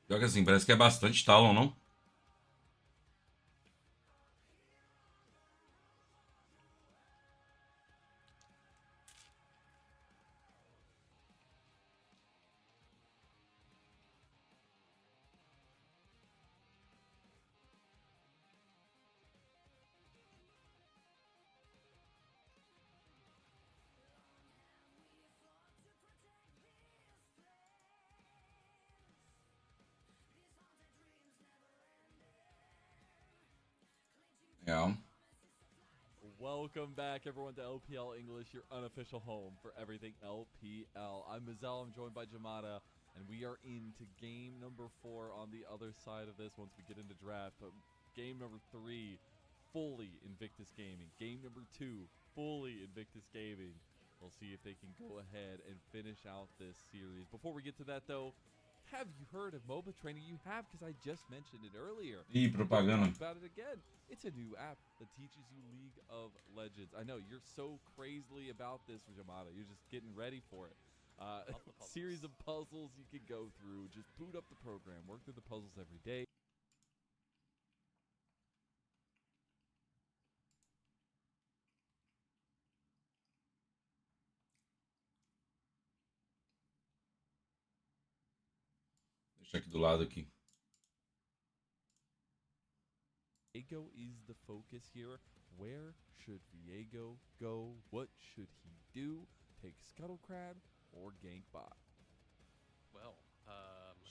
Pior que assim, parece que é bastante Talon, não? Yeah. Welcome back, everyone, to LPL English, your unofficial home for everything LPL. I'm Mazel. I'm joined by Jamada. And we are into game number 4 on the other side of this once we get into draft. But game number 3, fully Invictus Gaming. Game number 2, fully Invictus Gaming. We'll see if they can go ahead and finish out this series. Before we get to that, though, have you heard of MOBA training? You have, because I just mentioned it earlier. Ih, propaganda. Talk about it again. It's a new app that teaches you League of Legends. I know you're so crazily about this, Jamada. You're just getting ready for it. Series of puzzles you can go through. Just boot up the program, work through the puzzles every day. Deixa aqui do lado aqui. Viego is the focus here. Where should Viego go? What should he do? Take Scuttle Crab or gank bot? Well,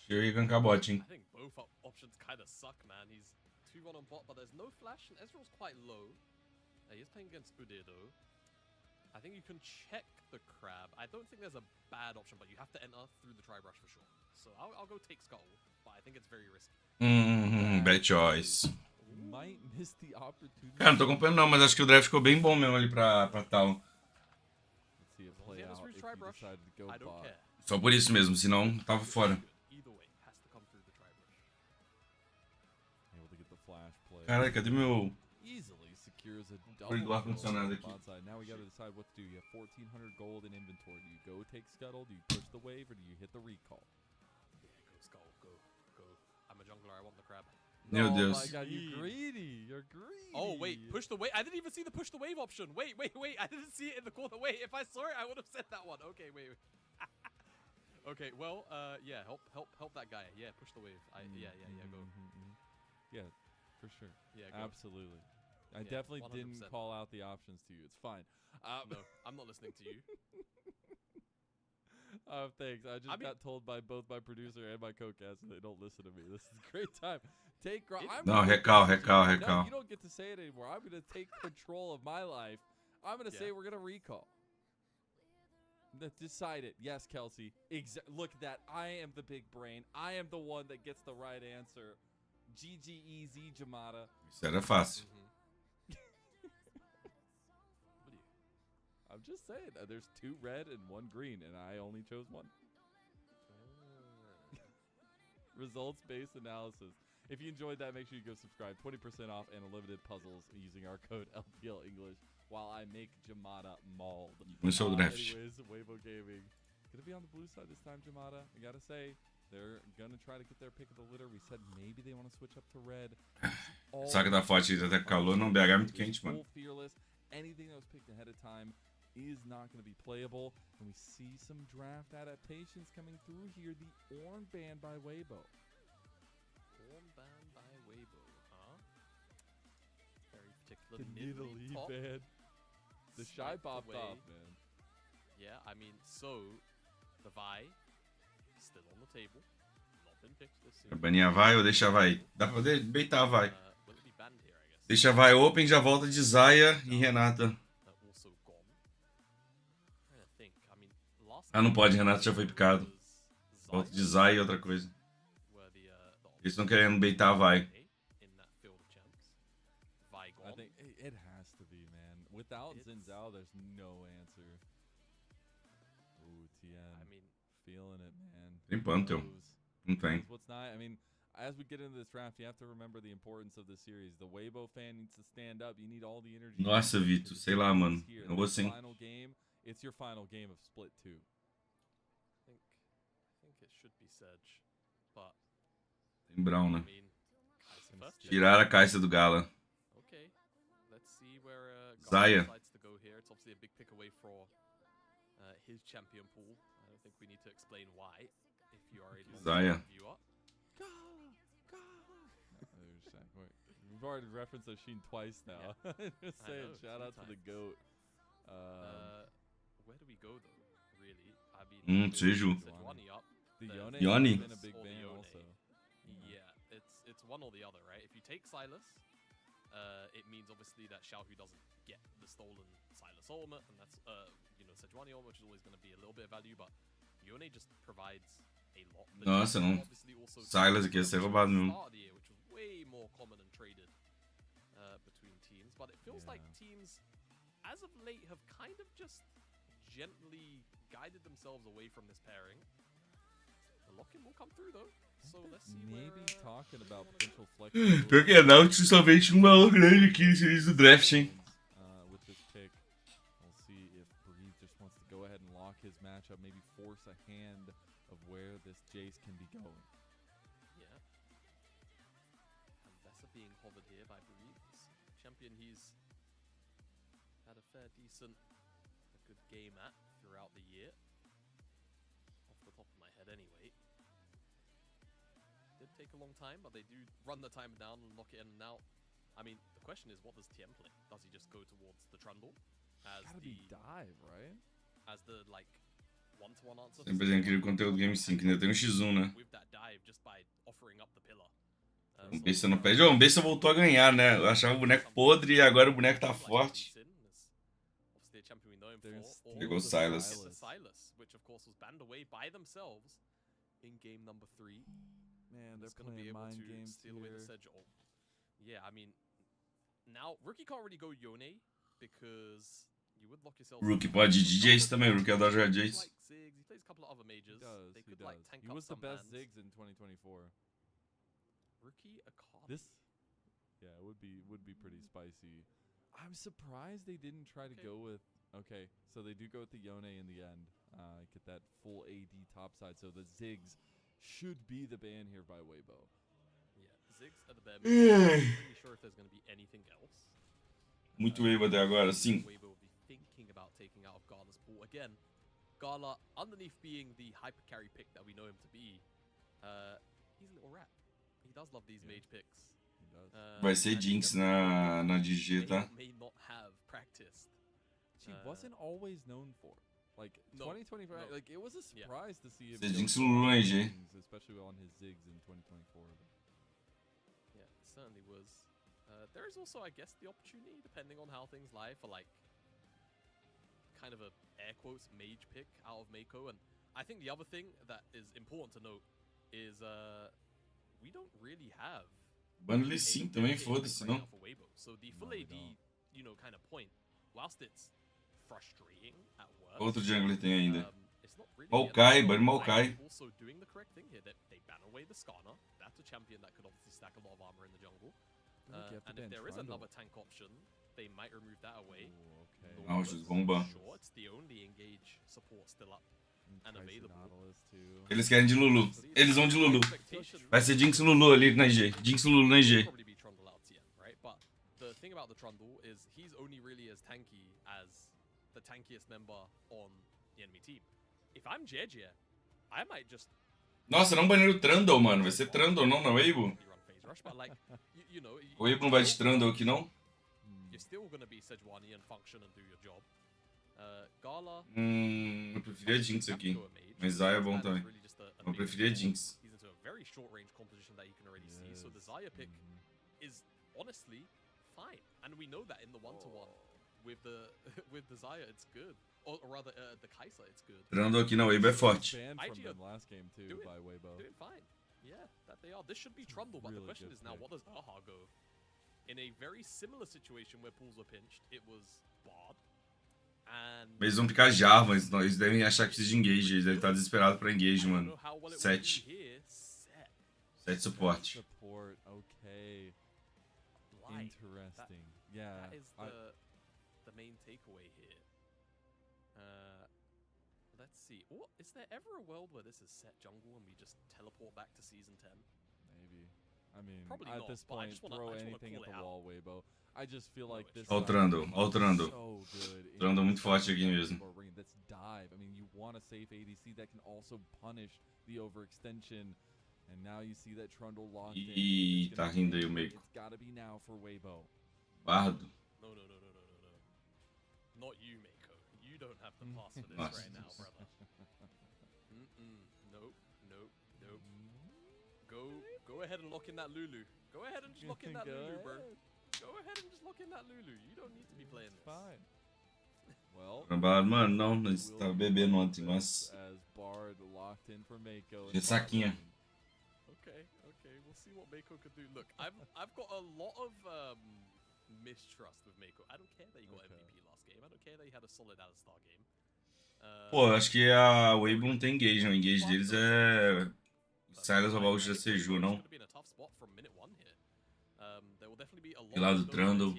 Cheio e gankar bot, hein? I think both options kind of suck, man. He's 2-1 on bot, but there's no flash, and Ezreal's quite low. He's playing against Udyr, though. I think you can check the crab. I don't think there's a bad option, but you have to enter through the tri-brush for sure. So I'll go take Scuttle, but I think it's very risky. Bad choice. Might miss the opportunity. Cara, não tô acompanhando não, mas acho que o draft ficou bem bom mesmo ali pra tal. Let's see it play out if he decided to go I don't bot. care. Só por isso mesmo, senão tava fora. Either way, has to come through the tri-brush. Able to get the flash play. Caralho, cadê meu... Easily secures a Vou ligar o ar-condicionado aqui. bot-side. Now we gotta decide what to do. You have 1,400 gold in inventory. Do you go take Scuttle? Do you push the wave? Or do you hit the recall? Yeah, go Skull, go. I'm a jungler, I want the crab. Meu Oh Deus. my god, you're greedy. You're greedy. Oh, wait, push the wave. I didn't even see the push the wave option. Wait. I didn't see it in the corner. Wait, if I saw it, I would have said that one. Okay, wait. Okay, well, yeah, help that guy. Yeah, push the wave. Yeah, go. Yeah, for sure. Yeah, go. Absolutely. I Yeah, definitely didn't 100%. call out the options to you. It's fine. No, I'm not listening to you. Thanks. I just got told by both my producer and my co-caster they don't listen to me. This is a great time. Take Não, recal. No, you don't get to say it anymore. I'm going to take control of my life. I'm going to say we're going to recall. Let's decide it. Yes, Kelsey. Look at that. I am the big brain. I am the one that gets the right answer. GGEZ, Jamada. Isso era fácil. I'm just saying. There's 2 red and 1 green, and I only chose 1. Results-based analysis. If you enjoyed that, make sure you go subscribe. 20% off and unlimited puzzles using our code LPL English while I make Jamada mauled. Começou o draft. Anyways, Weibo Gaming. Gonna be on the blue side this time, Jamada. I gotta say, they're gonna try to get their pick of the litter. We said maybe they want to switch up to red. Saca da forte, até com calor, não. BH é muito quente, mano. Fearless. Anything that was picked ahead of time is not going to be playable. And we see some draft adaptations coming through here. The Orn ban by Weibo. Orn ban by Weibo, huh? Very particular. The Nidalee ban. The Shy popped off, man. Yeah, I mean, so the Vi still on the table. Not been picked this season. Banir a vai ou deixa a vai? Dá pra beitar a vai. Will it be banned here, I guess? Deixa a vai open, já volta de Xayah e Renata. Also gone. I'm trying to think. I mean, last Ah, não pode, Renata já foi picado. Volta de Xayah e outra coisa. Eles estão querendo beitar a vai. I think it has to be, man. Without Zinzao, there's no answer. Ooh, Tien. I mean, feeling it, man. Tem Pantheon. Não tem. What's not? I mean, as we get into this draft, you have to remember the importance of this series. The Weibo fan needs to stand up. You need all the energy. Nossa, Vitor, sei lá, mano. Eu vou sim. Final game. It's your final game of Split 2. I think it should be Sedge, but Tem Brown, né? I mean, Tirar a caixa do Gala. Okay, let's see where Xayah decides to go here. It's obviously a big pick away for his champion pool. I don't think we need to explain why. If you are able Xayah. to view up. We've already referenced Oshin twice now. Just saying, shout out to the GOAT. Where do we go though? Really? I mean, THESHY. Sejuani up. The Yone. has been a big Or ban Yone. also. Yeah, it's one or the other, right? If you take Silas, it means obviously that XIAOHU doesn't get the stolen Silas ultimate, and that's Sejuani ultimate, which is always going to be a little bit of value, but Yone just provides a lot. Nossa, não. Obviously also Silas aqui ia ser roubado mesmo. start of the year, which was way more common and traded between teams, but it feels like teams, as of late, have kind of just gently guided themselves away from this pairing. The lock-in will come through though, so let's see Maybe where, talking about potential Pior que é Nautilus somente um valor grande aqui nesse início do draft, hein? With this pick, we'll see if Breeze just wants to go ahead and lock his matchup, maybe force a hand of where this Jace can be going. yeah. And Vesa being hovered here by Breeze, champion he's had a fair decent, a good game at throughout the year. Off the top of my head anyway. Did take a long time, but they do run the timer down and lock it in and out. I mean, the question is, what does TM play? Does he just go towards the Trundle as Gotta be dive, right? as the like one-to-one answer? Sempre tem aquele conteúdo Game 5, ainda tem um X1, né? With that dive, just by offering up the pillar. Um besta não pede. Um besta voltou a ganhar, né? Eu achava o boneco podre e agora o boneco tá forte. Pegou o Silas. Silas, which of course was banned away by themselves in game number 3. Man, they're going to be playing able mind to games steal away the here. Sedge ult. Yeah, I mean, now Rookie can't really go Yone because you would lock yourself. Rookie pode ir de Jace também. Rookie adora jogar Jace. Like Ziggs, he plays a couple of other mages. He They could does. like tank He up was the some best hands. Ziggs in 2024. Rookie Akali. This, yeah, would be pretty spicy. I'm surprised they didn't try to go with. Okay, so they do go with the Yone in the end. Get that full AD topside. So the Ziggs should be the ban here by Weibo. Yeah, Ziggs at the bare minimum. I'm not really sure if there's going to be anything else. Muito wave até agora, sim. Weibo will be thinking about taking out of Gala's pool again. Gala, underneath being the hyper carry pick that we know him to be, he's a little rat. He does love these mage picks. He does. Vai ser Jinx na DG, tá? May not have practiced. She wasn't always known for. Like, No, 2025, no. like, it was a surprise to see him. Você go Jinx for no all EG. things, especially on his Ziggs in 2024. Yeah, it certainly was. There is also, I guess, the opportunity, depending on how things lie, for like kind of a air quotes mage pick out of Mako. And I think the other thing that is important to note is we don't really have Bando ele sim também, foda-se, não? for Weibo. So the full No, we AD, don't. you know, kind of point, whilst it's frustrating at worst, Outro jungler tem ainda. it's not really Maokai, the ban Maokai. also doing the correct thing here. That they ban away the Skarner. That's a champion that could obviously stack a lot of armor in the jungle. And if there is another tank option, they might remove that away. Ooh, okay. Ah, os bomba. Sure, it's the only engage support still up and available. Nautilus too. Eles querem de Lulu. Eles vão de Lulu. Vai ser Jinx e Lulu ali na IG. Jinx e Lulu na IG. Probably be Trundle out TN, right? But the thing about the Trundle is he's only really as tanky as the tankiest member on the enemy team. If I'm JJ, I might just Nossa, não baniram o Trundle, mano. Vai ser Trundle, não, na Weibo? run phase rush, but like you know, O Weibo não vai de Trundle aqui, não? you're still gonna be Sejuani and function and do your job. Gala. Eu preferia Jinx aqui. Mas Zaya é bom também. Eu preferia Jinx. He's into a very short range composition that you can already see. So the Zaya pick is honestly fine, and we know that in the one-to-one with the with the Zaya, it's good. Or rather, the Kai'Sa, it's good. Trundle aqui na Weibo é forte. Banned from IG them last game too doing- by Weibo. Doing fine. Yeah, that they are. This should be Trundle, but the really question good is now, pick. what does Aha go? In a very similar situation where pools were pinched, it was Bard. And Mas eles vão ficar Jarvan. Eles devem achar que precisa de engage. Eles devem estar desesperados pra engage, I don't mano. know how well it would 7. be here. Set. 7 suporte. Support. Okay. Blight. Interesting. Yeah. That is the main takeaway here. Let's see. Or is there ever a world where this is set jungle and we just teleport back to season 10? Maybe. I mean, Probably at not, this but I point, just wanna- throw I just wanna anything call at it the out. wall, Weibo. I just feel like this. Ó o side Trundle, is ó o Trundle. So good. in Trundle muito this forte aqui side mesmo. for ring. That's dive. I mean, you want a safe ADC that can also punish the overextension. And now you see that Trundle locked in. Ih, It's tá gonna rindo be- aí o Meiko. It's gotta be now for Weibo. Bardo. No. Not you, Mako. You don't have the pass for this Nice. right now, brother. Nope. Go ahead and lock in that Lulu. Go ahead and just lock in that Go Lulu, bro. ahead. Go ahead and just lock in that Lulu. You don't need to be playing this. Fine. Well, Trabalho, mano, não. Nós tava bebendo ontem, mas. as Bard hard, locked in for Mako. Saquinha. Okay, we'll see what Mako could do. Look, I've got a lot of mistrust with Mako. I don't care that he got MVP last game. I don't care that he had a solid Alistar game. Pô, eu acho que a Weibo não tem engage, não. O engage deles é Silas of Auge da Seju, não? E lá do Trundle.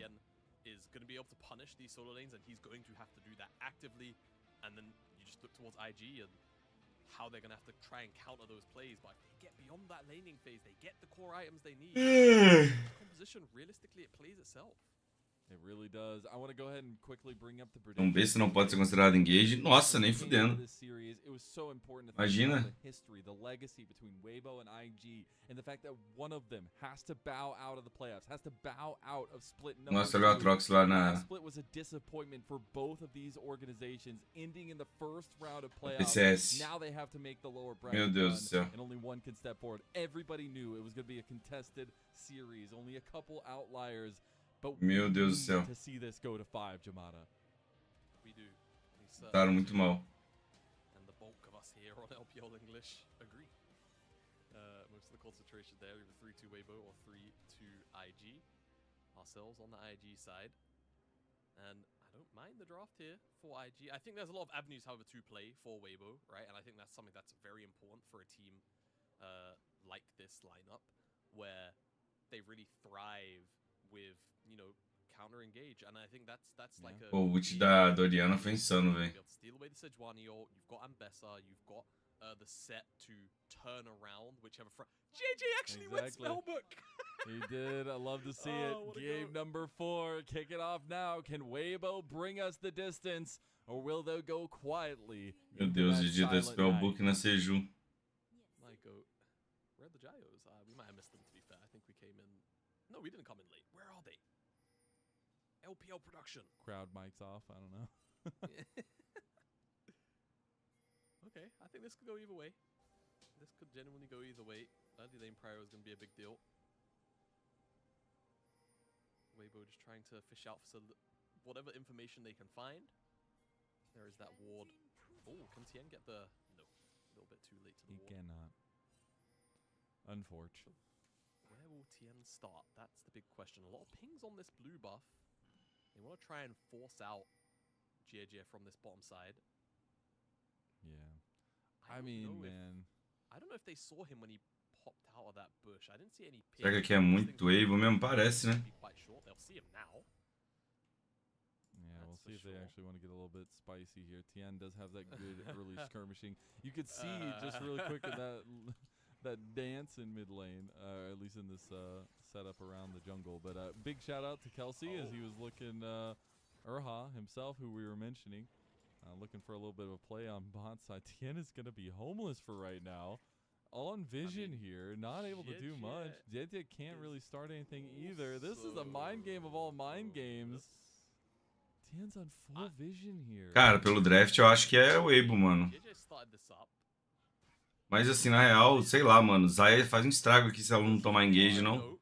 Is going to be able to punish these solo lanes, and he's going to have to do that actively. And then you just look towards IG and how they're going to have to try and counter those plays. But if they get beyond that laning phase, they get the core items they need. Composition, realistically, it plays itself. It really does. I want to go ahead and quickly bring up the Vamos ver se não pode ser considerado engage. Nossa, nem fudendo. Imagina. The legacy between Weibo and IG, and the fact that one of them has to bow out of the playoffs, has to bow out of split number. Nossa, olha o Atrox lá na. Split was a disappointment for both of these organizations, ending in the first round of playoffs. PCS. Now they have to make the lower bracket. Meu Deus do céu. And only one can step forward. Everybody knew it was going to be a contested series. Only a couple outliers. But Meu Deus do céu. To see this go to 5, Jamada. We do. Taram muito mal. And the bulk of us here on LPL English agree. Most of the concentration there, either 3-2 Weibo or 3-2 IG. Ourselves on the IG side. And I don't mind the draft here for IG. I think there's a lot of avenues, however, to play for Weibo, right? And I think that's something that's very important for a team like this lineup, where they really thrive with, you know, counter engage, and I think that's like a. Pô, o ult da Doriana foi insano, velho. Steal away the Sejuanio, you've got Ambessa, you've got the set to turn around whichever front. JJ actually went spellbook. He did. I love to see it. Game number 4. Kick it off now. Can Weibo bring us the distance, or will they go quietly? Meu Deus, GG da spellbook na Seju. My goat. Where are the Gyos? We might have missed them, to be fair. I think we came in. No, we didn't come in late. Where are they? LPL production. Crowd mics off. I don't know. Okay, I think this could go either way. This could genuinely go either way. Early lane prio is going to be a big deal. Weibo just trying to fish out for whatever information they can find. There is that ward. Oh, can Tien get the... No, a little bit too late to the ward. He cannot. Unfortunately. Where will Tien start? That's the big question. A lot of pings on this blue buff. They want to try and force out JJ from this bottom side. Yeah. I mean, man. I don't know if they saw him when he popped out of that bush. I didn't see any pings. Será que aqui é muito Weibo mesmo? Parece, né? They'll see him now. Yeah, we'll see if they actually want to get a little bit spicy here. Tien does have that good early skirmishing. You could see just really quick in that dance in mid lane, at least in this setup around the jungle. But big shout out to Kelsey as he was looking, Urha himself, who we were mentioning, looking for a little bit of a play on bot side. Tien is going to be homeless for right now. On vision here, not able to do much. JJ can't really start anything either. This is a mind game of all mind games. Tien's on full vision here. Cara, pelo draft eu acho que é o Weibo, mano. Mas assim, na real, sei lá, mano. Xia faz um estrago aqui se ela não tomar engage, não.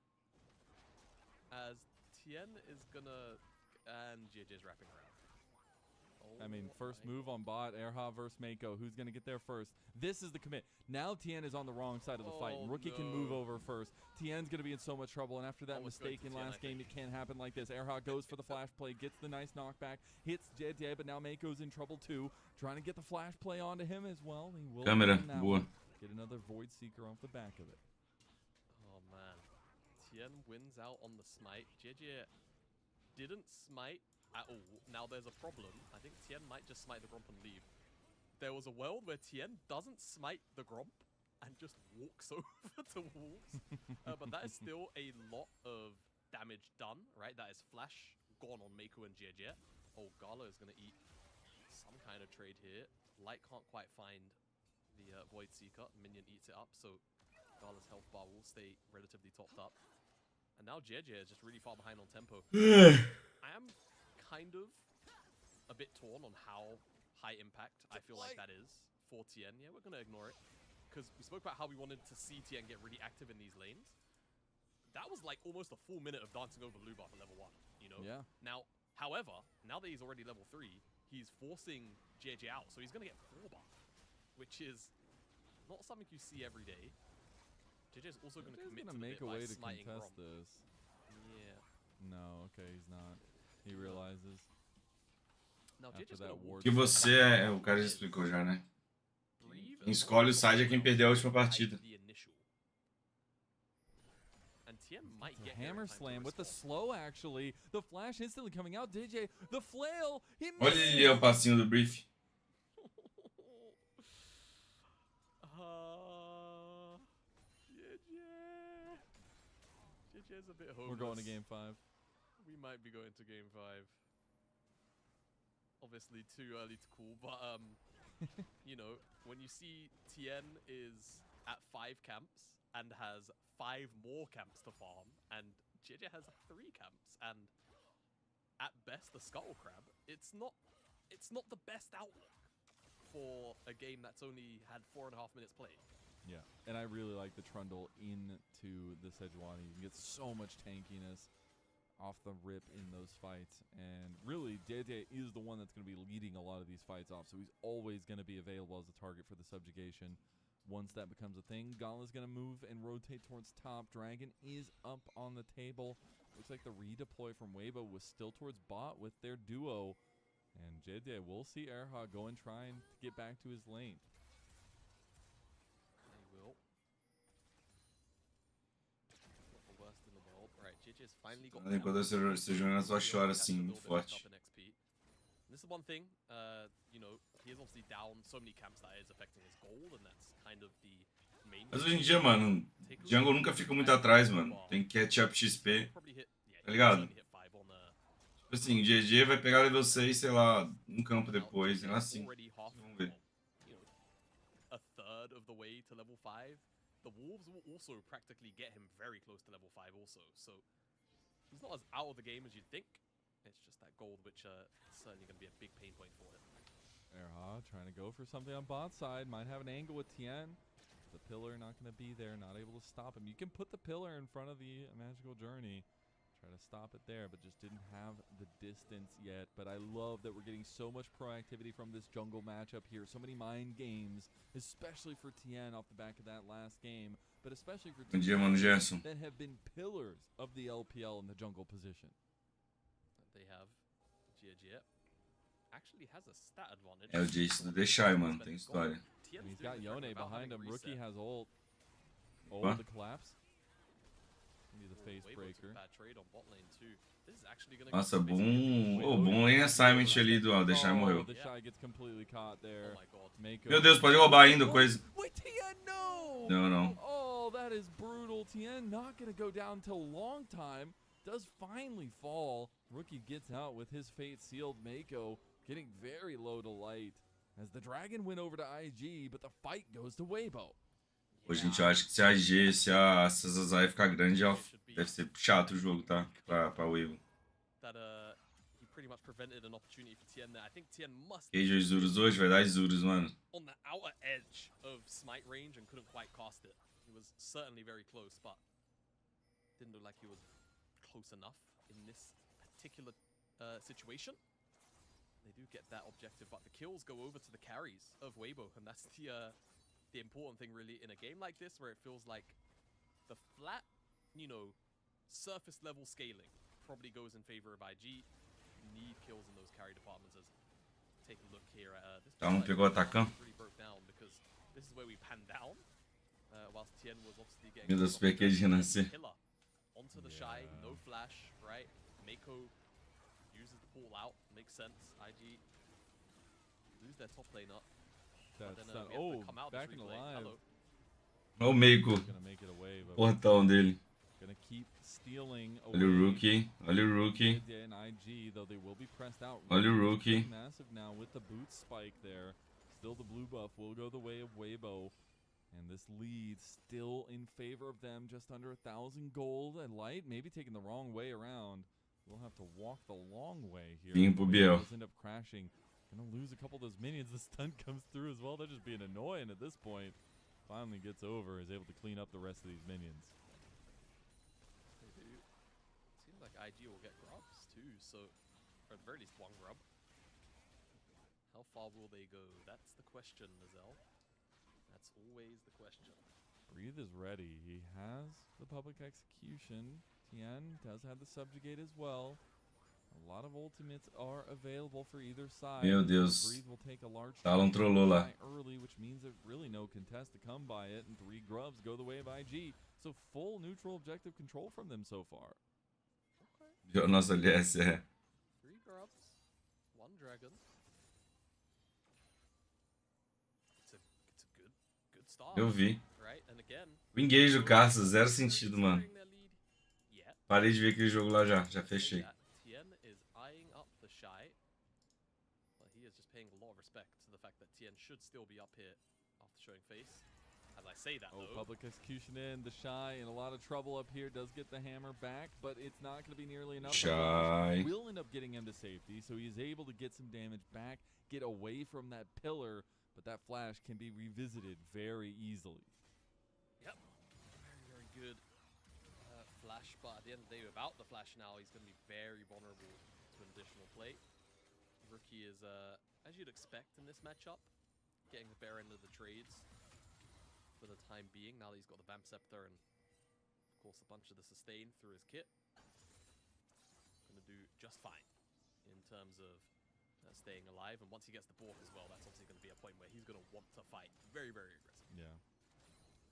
I mean, first move on bot, Erha versus Mako. Who's going to get there first? This is the commit. Now Tien is on the wrong side of the fight. And Rookie can move over first. Tien's going to be in so much trouble. And after that mistake in last game, it can't happen like this. Erha goes for the flash play, gets the nice knockback, hits JJ, but now Mako's in trouble too. Trying to get the flash play onto him as well. He will get another Void Seeker off the back of it. Oh, man. Tien wins out on the smite. JJ didn't smite at all. Now there's a problem. I think Tien might just smite the Gromp and leave. There was a world where Tien doesn't smite the Gromp and just walks over to Wolves. But that is still a lot of damage done, right? That is flash gone on Mako and JJ. Oh, Gala is going to eat some kind of trade here. Light can't quite find the Void Seeker. Minion eats it up, so Gala's health bar will stay relatively topped up. And now JJ is just really far behind on tempo. I am kind of a bit torn on how high impact I feel like that is for Tien. Yeah, we're going to ignore it because we spoke about how we wanted to see Tien get really active in these lanes. That was like almost a full minute of dancing over blue buff at level 1, you know? Yeah. Now, however, now that he's already level 3, he's forcing JJ out, so he's going to get 4 buff, which is not something you see every day. JJ's also going to commit to make a way to smiting contest Rom. this. Yeah. No, okay, he's not. He realizes. Now, After JJ's that gonna walk ward Que você é, o cara já explicou já, né? Breathe Quem escolhe o side é quem perdeu a última partida. the initial. And Tien might The get here in hammer time to slam with the respond. slow, actually. The flash instantly coming out. DJ, the flail. He Olha missed. ali o passinho do brief. JJ's a bit hopeless. We're going to game 5. We might be going to game 5. Obviously too early to call, but you know, when you see Tien is at 5 camps and has 5 more camps to farm, and JJ has 3 camps, and at best the Scuttle Crab, it's not the best outlook for a game that's only had 4.5 minutes played. Yeah, and I really like the Trundle into the Sejuani. You can get so much tankiness off the rip in those fights. And really, Dede is the one that's going to be leading a lot of these fights off. So he's always going to be available as a target for the subjugation. Once that becomes a thing, Gala's going to move and rotate towards top. Dragon is up on the table. Looks like the redeploy from Weibo was still towards bot with their duo. And Dede will see Erha go and try and get back to his lane. Enquanto a Sejuani só chora assim, muito forte. This is one thing, you know, he is obviously down so many camps that is affecting his gold, and that's kind of the main. Mas hoje em dia, mano, jungle nunca fica muito atrás, mano. Tem catch up XP, tá ligado? Tipo assim, GG vai pegar level 6, sei lá, um campo depois, sei lá assim. Vamos ver. A third of the way to level 5. The Wolves will also practically get him very close to level 5 also, so he's not as out of the game as you'd think. It's just that gold, which is certainly going to be a big pain point for him. Erha trying to go for something on bot side. Might have an angle with Tien. The pillar not going to be there, not able to stop him. You can put the pillar in front of the magical journey. Try to stop it there, but just didn't have the distance yet. But I love that we're getting so much proactivity from this jungle matchup here. So many mind games, especially for Tien off the back of that last game. But especially for Bom dia, mano, Gerson. that have been pillars of the LPL in the jungle position. They have GG actually has a stat advantage. É o Jace do THESHY, mano, tem história. And he's got Yone behind him. Rookie has ult. Oh, What? the collapse. Maybe the face breaker. Nossa, bom. Oh, bom lane assignment ali do THESHY morreu. The Shy gets completely caught there. Meu Deus, pode roubar ainda coisa. Wait, Tien, no! Não, não. Oh, that is brutal. Tien not going to go down till a long time. Does finally fall. Rookie gets out with his fate sealed. Mako getting very low to light as the Dragon went over to IG, but the fight goes to Weibo. Pô, gente, eu acho que se a IG, se a Zazai ficar grande, deve ser chato o jogo, tá? Pra Weibo. He pretty much prevented an opportunity for Tien there. I think Tien must Queijo Isurus hoje, vai dar Isurus, mano. on the outer edge of smite range and couldn't quite cast it. He was certainly very close, but didn't look like he was close enough in this particular situation. They do get that objective, but the kills go over to the carries of Weibo, and that's the important thing really in a game like this, where it feels like the flat, you know, surface level scaling probably goes in favor of IG. Need kills in those carry departments. As take a look here at this. Tá, pegou o atacão. Really broke down because this is where we pan down. Whilst Tien was obviously getting. Meu Deus, PQ de renascer. Onto the Shy, no flash, right? Mako uses the portal out, makes sense. IG lose their top lane up. That's then, oh, back in the live. Olha o Mako. Gonna make it away, but Portão dele. gonna keep stealing Olha o Rookie. Olha o Rookie. And IG, though they will be pressed out. Olha o Rookie. Massive now with the boot spike there. Still the blue buff will go the way of Weibo. And this lead still in favor of them, just under 1,000 gold. And Light maybe taking the wrong way around. We'll have to walk the long way here. Vinho pro Biel. End up crashing. Gonna lose a couple of those minions. The stun comes through as well. They're just being annoying at this point. Finally gets over, is able to clean up the rest of these minions. Seems like IG will get grubs too, so or at the very least one grub. How far will they go? That's the question, Nazelle. That's always the question. Breathe is ready. He has the public execution. Tien does have the subjugate as well. A lot of ultimates are available for either side. Meu Deus. Breathe will take a large Talon trollou lá. early, which means there's really no contest to come by it, and 3 grubs go the way of IG. So full neutral objective control from them so far. Viu a nossa LS, 3 grubs, 1 dragon. It's a good start. Eu vi. Right? And again, O engage do Carça, zero sentido, mano. their lead. Yeah. Parei de ver aquele jogo lá já fechei. Tien is eyeing up the shy. Well, he is just paying a lot of respect to the fact that Tien should still be up here after showing face. As I say that, though. Public execution in. The Shy in a lot of trouble up here. Does get the hammer back, but it's not going to be nearly enough. Shy will end up getting him to safety, so he is able to get some damage back, get away from that pillar, but that flash can be revisited very easily. Yep. Very, very good flash, but at the end of the day, without the flash now, he's going to be very vulnerable to an additional play. Rookie is, as you'd expect in this matchup, getting the bare end of the trades for the time being. Now that he's got the Vamp Scepter and, of course, a bunch of the sustain through his kit. Going to do just fine in terms of staying alive. And once he gets the Bork as well, that's obviously going to be a point where he's going to want to fight very, very aggressively. Yeah.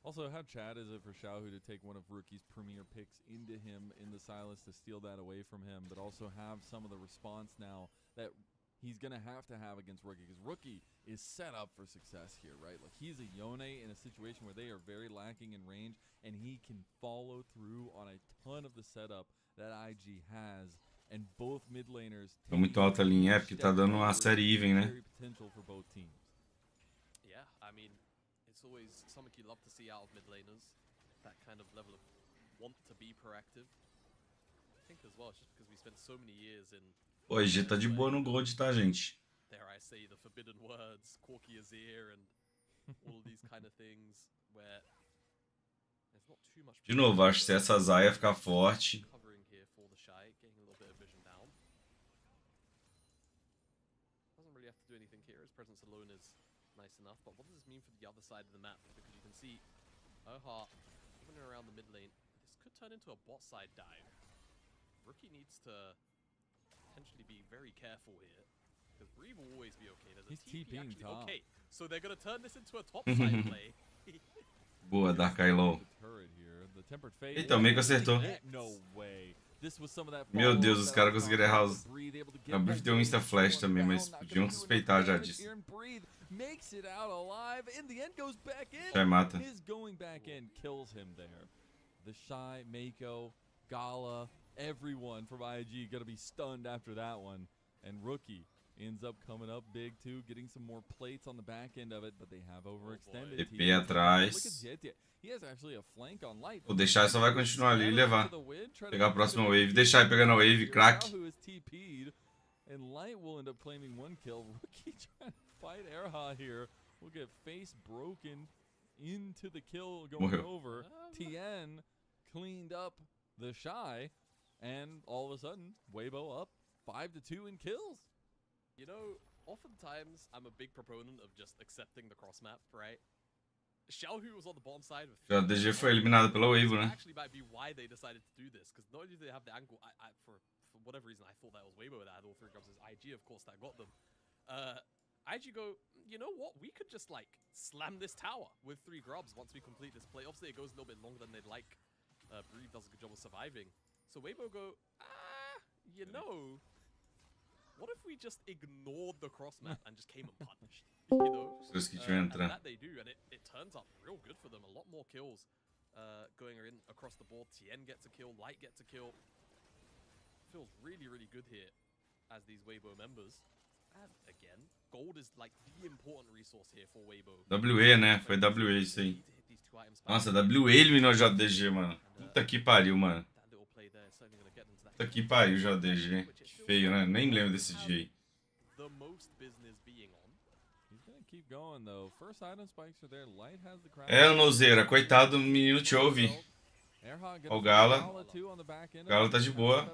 Also, how Chad is it for XIAOHU to take one of Rookie's premier picks into him in the Silas to steal that away from him, but also have some of the response now that he's going to have against Rookie, because Rookie is set up for success here, right? Like, he's a Yone in a situation where they are very lacking in range, and he can follow through on a ton of the setup that IG has, and both mid laners Tô muito alta a linha, é porque tá dando uma série even, né? potential for both teams. Yeah, I mean, it's always something you love to see out of mid laners, that kind of level of want to be proactive. I think as well, it's just because we spent so many years in Pô, a EG tá de boa no Gold, tá, gente? dare I say, the forbidden words, Corky Azir, and all of these kind of things, where there's not too much. De novo, acho que se essa Xayah ficar forte... Covering here for the shy, getting a little bit of vision down. Doesn't really have to do anything here. His presence alone is nice enough. But what does this mean for the other side of the map? Because you can see Oha even around the mid lane. This could turn into a bot side dive. Rookie needs to potentially be very careful here, because Bree will always be okay. There's a He's TP TPing actually. top. Okay, so they're gonna turn this into a top side play. Boa, Dark Eye Low. Eita, o Meiko acertou. No way. This was some of that. Meu Deus, os caras conseguiram errar os... A Brief deu um Insta Flash também, mas podiam suspeitar já disso. Makes it out alive. In the end, goes back in. Shy mata. His going back in kills him there. The Shy, Meiko, Gala, everyone from IG gonna be stunned after that one. And Rookie ends up coming up big too, getting some more plates on the back end of it, but they have overextended. TP atrás. He has actually a flank on Light. O Deixar só vai continuar ali e levar. Pegar a próxima wave. Deixar e pegar na wave, crack. And Light will end up claiming 1 kill. Rookie trying to fight Erha here. Will get face broken into the kill going over. Tien cleaned up the Shy, and all of a sudden, Weibo up 5-2 in kills. You know, oftentimes I'm a big proponent of just accepting the cross map, right? XIAOHU was on the bottom side with Já a DG foi eliminada pela wave, né? actually might be why they decided to do this, because not only do they have the angle, for whatever reason I thought that was Weibo that had all 3 grubs. It's IG, of course, that got them. IG go, you know what? We could just like slam this tower with 3 grubs once we complete this play. Obviously, it goes a little bit longer than they'd like. Breathe does a good job of surviving. So Weibo go, you know, what if we just ignored the cross map and just came and punished? You know, and that they do, and it turns out real good for them. A lot more kills going in across the board. Tien gets a kill, Light gets a kill. Feels really, really good here as these Weibo members. And again, gold is like the important resource here for Weibo. WE, né? Foi WE isso aí. Nossa, WE eliminou o JDG, mano. Puta que pariu, mano. Puta que pariu, JDG. Que feio, né? Nem lembro desse dia aí. É, o Nozeira. Coitado do menino te ouve. Ó o Gala. O Gala tá de boa.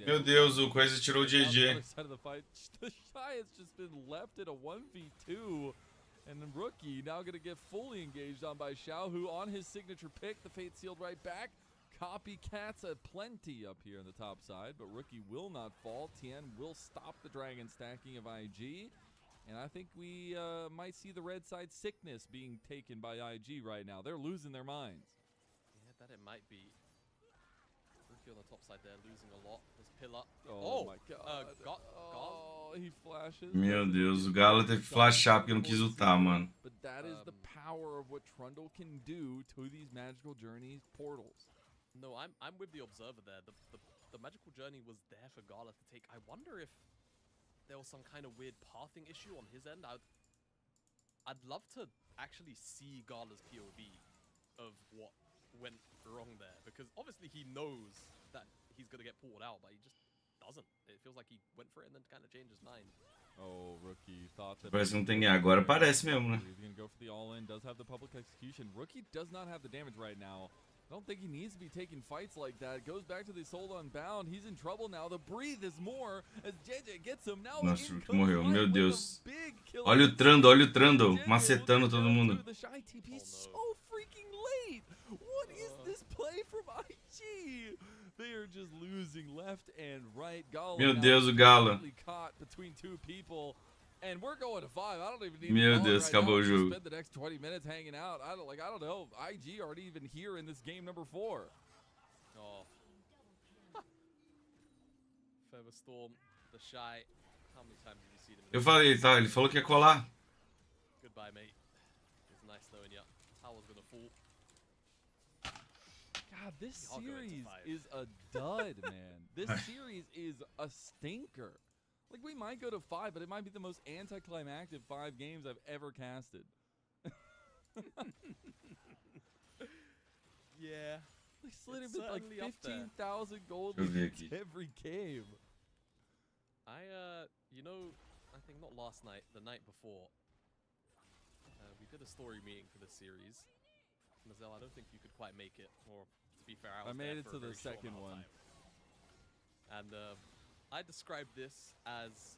Meu Deus, o Coisa tirou o GG. And then Rookie now going to get fully engaged on by XIAOHU on his signature pick. The Fate sealed right back. Copycats plenty up here on the top side, but Rookie will not fall. Tien will stop the dragon stacking of IG. And I think we might see the red side sickness being taken by IG right now. They're losing their minds. Yeah, that it might be. Rookie on the top side there, losing a lot. This pillar. Oh my god. Oh, he flashes. Meu Deus, o Gala teve que flashar porque não quis ultar, mano. But that is the power of what Trundle can do to these magical journeys portals. No, I'm with the observer there. The magical journey was there for Gala to take. I wonder if there was some kind of weird pathing issue on his end. I'd love to actually see Gala's POV of what went wrong there, because obviously he knows that he's gonna get pulled out, but he just doesn't. It feels like he went for it and then kind of changed his mind. Oh, Rookie thought that. Parece que não tem. Agora parece mesmo, né? He's gonna go for the all-in. Does have the public execution. Rookie does not have the damage right now. I don't think he needs to be taking fights like that. Goes back to the Soul Unbound. He's in trouble now. The breathe is more as JJ gets him. Now Nossa, o Rookie morreu. Meu Deus. Olha o Trundle, macetando todo mundo. The shy TP so freaking late. What is this play from IG? They are just losing left and right. Gala Meu Deus, o Gala. Caught between two people. And we're going to 5. I don't even need Meu to Deus, acabou o jogo. Spend the next 20 minutes hanging out. I don't know. IG aren't even here in this game number 4. Oh. Feather Storm, the shy. How many times have you seen him? Eu falei, tá? Ele falou que ia colar. Goodbye, mate. It's nice knowing you. Tower's gonna fall. God, this series is a dud, man. This series is a stinker. Like, we might go to 5, but it might be the most anticlimactic 5 games I've ever casted. Yeah. They slid him with like 15,000 gold every game. You know, I think not last night, the night before, we did a story meeting for this series. Mazel, I don't think you could quite make it, or to be fair, I made it to the second one. And I described this as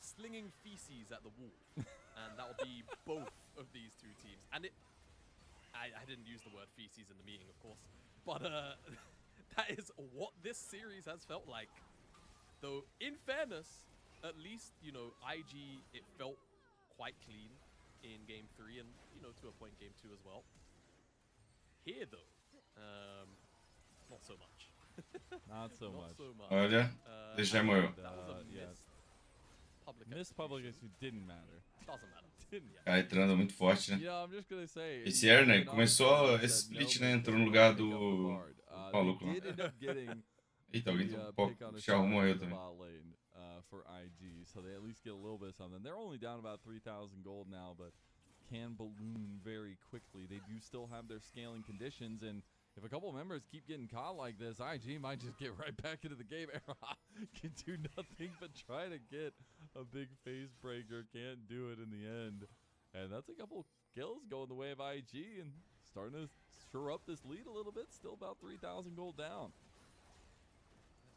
slinging feces at the wall, and that would be both of these two teams. And I didn't use the word feces in the meeting, of course, but that is what this series has felt like. Though, in fairness, at least, you know, IG, it felt quite clean in Game 3, and, you know, to a point Game 2 as well. Here, though, not so much. Not so much. Olha, deixa morreu. Missed public execution didn't matter. Doesn't matter. Cara, entrando muito forte, né? Yeah, I'm just gonna say. Esse Air, né? Começou esse split, né? Entrou no lugar do maluco lá. Eita, alguém o XIAOHU morreu também. For IG, so they at least get a little bit of something. They're only down about 3,000 gold now, but can balloon very quickly. They do still have their scaling conditions, and if a couple members keep getting caught like this, IG might just get right back into the game. Can do nothing but try to get a big face breaker. Can't do it in the end. And that's a couple kills going the way of IG and starting to shore up this lead a little bit. Still about 3,000 gold down.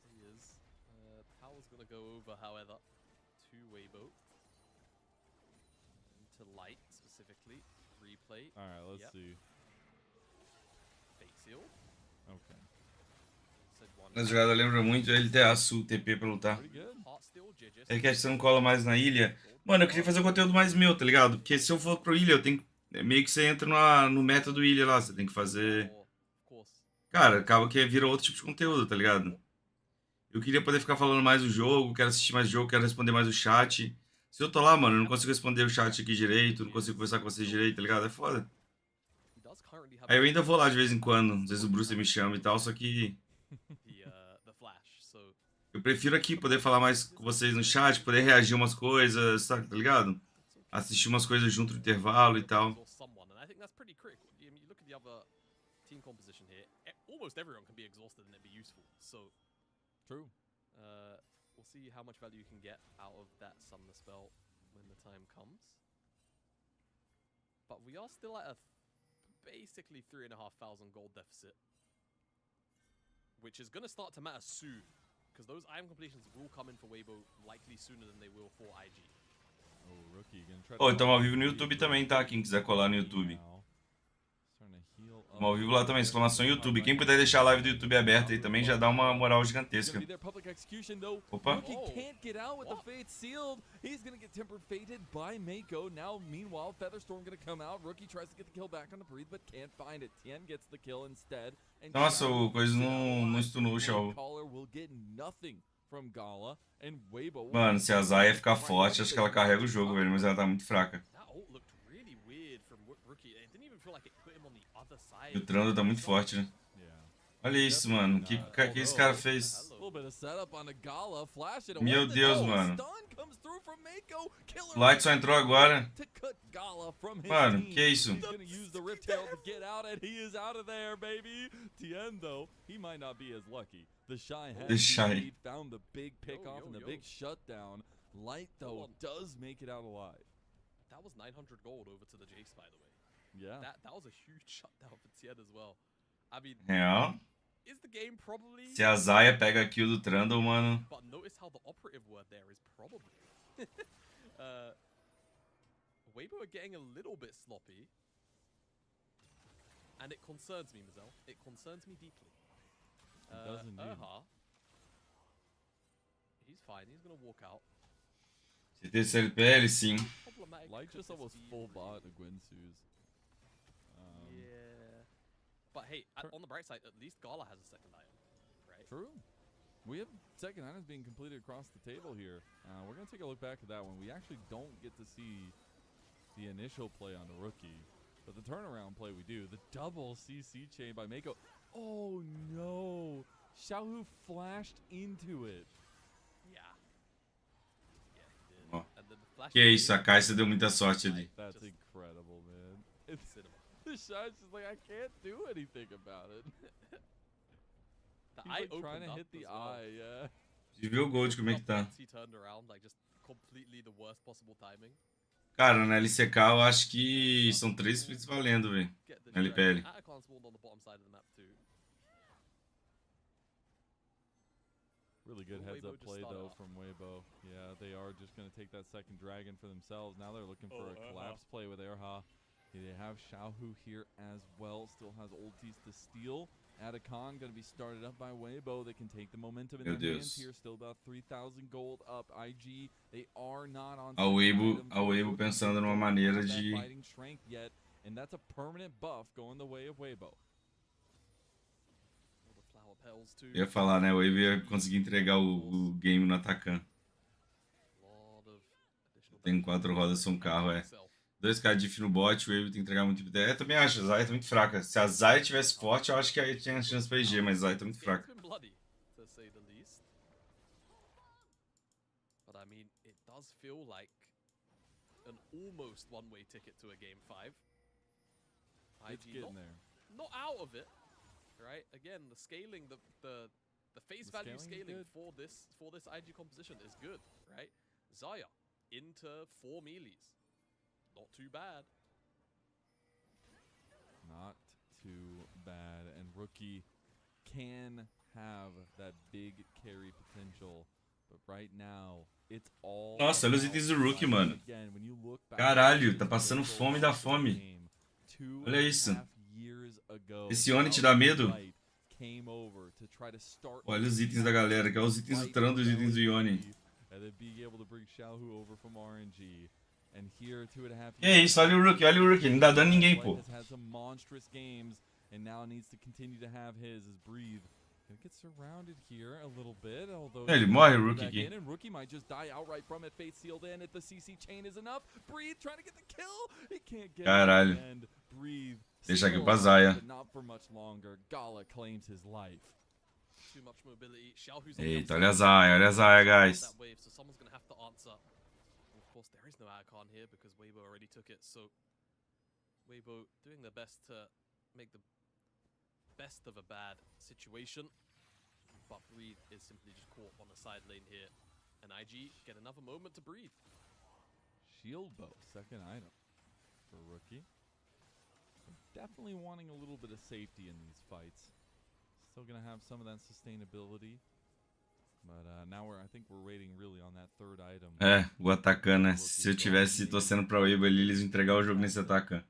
He is. Power's going to go over, however, to Weibo. To Light, specifically. Replay. All right, let's see. Okay. A jogada lembra muito ele ter a Sul TP pra lutar. Ele quer que você não cola mais na ilha. Mano, eu queria fazer um conteúdo mais meu, tá ligado? Porque se eu for pro ilha, eu tenho. Meio que você entra no meta do ilha lá. Você tem que fazer. Cara, acaba que vira outro tipo de conteúdo, tá ligado? Eu queria poder ficar falando mais do jogo, quero assistir mais o jogo, quero responder mais o chat. Se eu tô lá, mano, eu não consigo responder o chat aqui direito, não consigo conversar com vocês direito, tá ligado? É foda. Aí eu ainda vou lá de vez em quando, às vezes o Bruce me chama e tal, só que eu prefiro aqui poder falar mais com vocês no chat, poder reagir umas coisas, tá ligado? Assistir umas coisas junto no intervalo e tal. True. We'll see how much value you can get out of that summoner spell when the time comes. But we are still at a basically 3,500 gold deficit, which is going to start to matter soon, because those item completions will come in for Weibo likely sooner than they will for IG. Ô, estamos ao vivo no YouTube também, tá? Quem quiser colar no YouTube. Estamos ao vivo lá também, exclamação YouTube. Quem puder deixar a live do YouTube aberta aí também já dá uma moral gigantesca. Opa. Rookie can't get out with the fate sealed. He's gonna get temper fated by Mako. Now, meanwhile, Featherstorm gonna come out. Rookie tries to get the kill back on the Breathe, but can't find it. Tien gets the kill instead. Nossa, o coisa não stunou o Xiao. Mano, se a Xayah ficar forte, acho que ela carrega o jogo, velho, mas ela tá muito fraca. E o Trundle tá muito forte, né? Olha isso, mano. O que esse cara fez? Meu Deus, mano. O Light só entrou agora. Mano, que isso? THESHY found the big pick off and the big shutdown. Light though does make it out alive. That was 900 gold over to the Jace, by the way. Yeah. That was a huge shutdown for Tien as well. I mean, real. Is the game probably? Se a Xayah pega a kill do Trundle, mano. But notice how the operative word there is probably. Weibo are getting a little bit sloppy. And it concerns me, Mazel. It concerns me deeply. Erha. He's fine. He's gonna walk out. CT LPL, sim. Light just almost full bot the Guinsoo's. Yeah. But hey, on the bright side, at least Gala has a second item, right? True. We have second items being completed across the table here. We're going to take a look back at that one. We actually don't get to see the initial play on the Rookie. But the turnaround play we do. The double CC chain by Mako. Oh no! XIAOHU flashed into it. Yeah. Yeah, he did. Oh. And then the flash Que isso, a Kai'Sa deu muita sorte ali. That's incredible, man. It's cinema. The shot's just like, I can't do anything about it. The He's eye like trying to hit the eye, yeah. Você viu o Gold como é que tá? He turned around, like just completely the worst possible timing. Cara, na LCK eu acho que são 3 splits valendo, velho. Na LPL. Really good heads up play though from Weibo. Yeah, they are just going to take that second dragon for themselves. Now they're looking for a collapse play with Erha. They have XIAOHU here as well. Still has ultis to steal. Atacon going to be started up by Weibo. They can take the momentum in their hands here. Still about 3,000 gold up. IG, they are not on. A Weibo pensando numa maneira de... Yet, and that's a permanent buff going the way of Weibo. Eu ia falar, né? O Weibo ia conseguir entregar o game no Atacant. Tem 4 rodas, são um carro, é. 2k de diff no bot, o Weibo tem que entregar muito... também acho, a Xayah tá muito fraca. Se a Xayah tivesse forte, eu acho que aí tinha chance pra IG, mas a Xayah tá muito fraca. But I mean, it does feel like an almost one-way ticket to a game 5. It's getting there. Not out of it, right? Again, the scaling, the face value scaling for this IG composition is good, right? Xayah into 4 melees. Not too bad. Not too bad. And Rookie can have that big carry potential. But right now, it's all... Nossa, olha os itens do Rookie, mano. Caralho, tá passando fome da fome. Olha isso. Esse Oni te dá medo? Olha os itens da galera, que é os itens do Trundle e os itens do Yone. Que é isso, olha o Rookie, não dá dano a ninguém, pô. Ele morre, o Rookie aqui. Caralho. Deixa aqui pra Xayah. Eita, olha a Xayah, guys. Of course, there is no Atacon here because Weibo already took it, so Weibo doing their best to make the best of a bad situation, but Breathe is simply just caught on the side lane here, and IG get another moment to breathe. Shield bow, second item for Rookie. Definitely wanting a little bit of safety in these fights. Still gonna have some of that sustainability. But now I think we're waiting really on that É, o Atacan, né? Se eu tivesse torcendo pra Weibo ali, eles iam entregar o jogo nesse Atacan.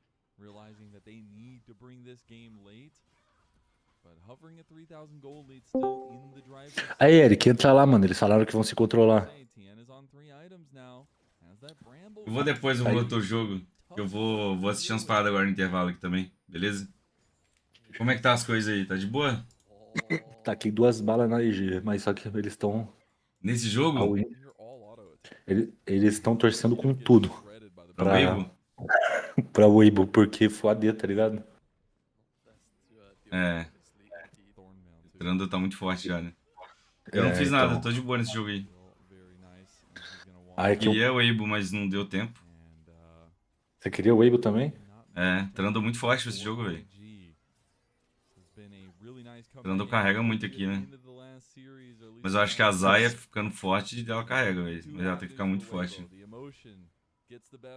Aí, Eric, entra lá, mano. Eles falaram que vão se controlar. Eu vou depois, eu vou outro jogo. Que eu vou assistir umas paradas agora no intervalo aqui também, beleza? Como é que tá as coisas aí? Tá de boa? Tá aqui 2 balas na IG, mas só que eles estão. Nesse jogo? Eles estão torcendo com tudo Pra Weibo? pra Weibo, porque foi AD, tá ligado? É. O Trando tá muito forte já, né? Eu não fiz nada, tô de boa nesse jogo aí. Ah, é que eu... Queria o Weibo, mas não deu tempo. Você queria o Weibo também? É, Trando muito forte pra esse jogo, velho. Trando carrega muito aqui, né? Mas eu acho que a Xia ficando forte, ela carrega, velho. Mas ela tem que ficar muito forte.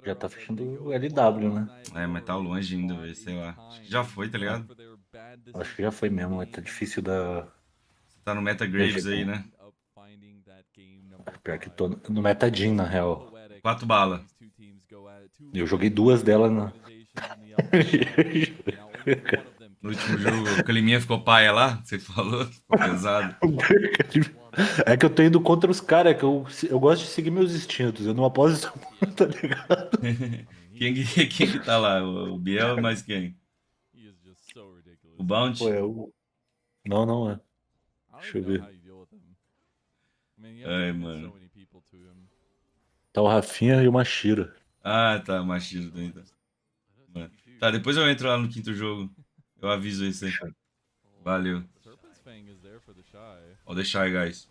Já tá fechando o LW, né? É, mas tá longe ainda, velho. Sei lá. Acho que já foi, tá ligado? Acho que já foi mesmo, mas tá difícil da... Tá no Meta Graves aí, né? Pior que tô no Metadin, na real. 4 balas. Eu joguei 2 dela na... No último jogo, o Climinha ficou paia lá, você falou? Ficou pesado. É que eu tô indo contra os caras, que eu gosto de seguir meus instintos, eu não aposto, tá ligado? Quem que tá lá? O Biel mais quem? O Bounty? Pô, é o... Não é. Deixa eu ver. Ai, mano. Tá o Rafinha e o Mashira. Ah, tá, Machiro também tá. Mano. Tá, depois eu entro lá no 5º jogo. Eu aviso isso aí. Valeu. Ó, deixar aí, guys.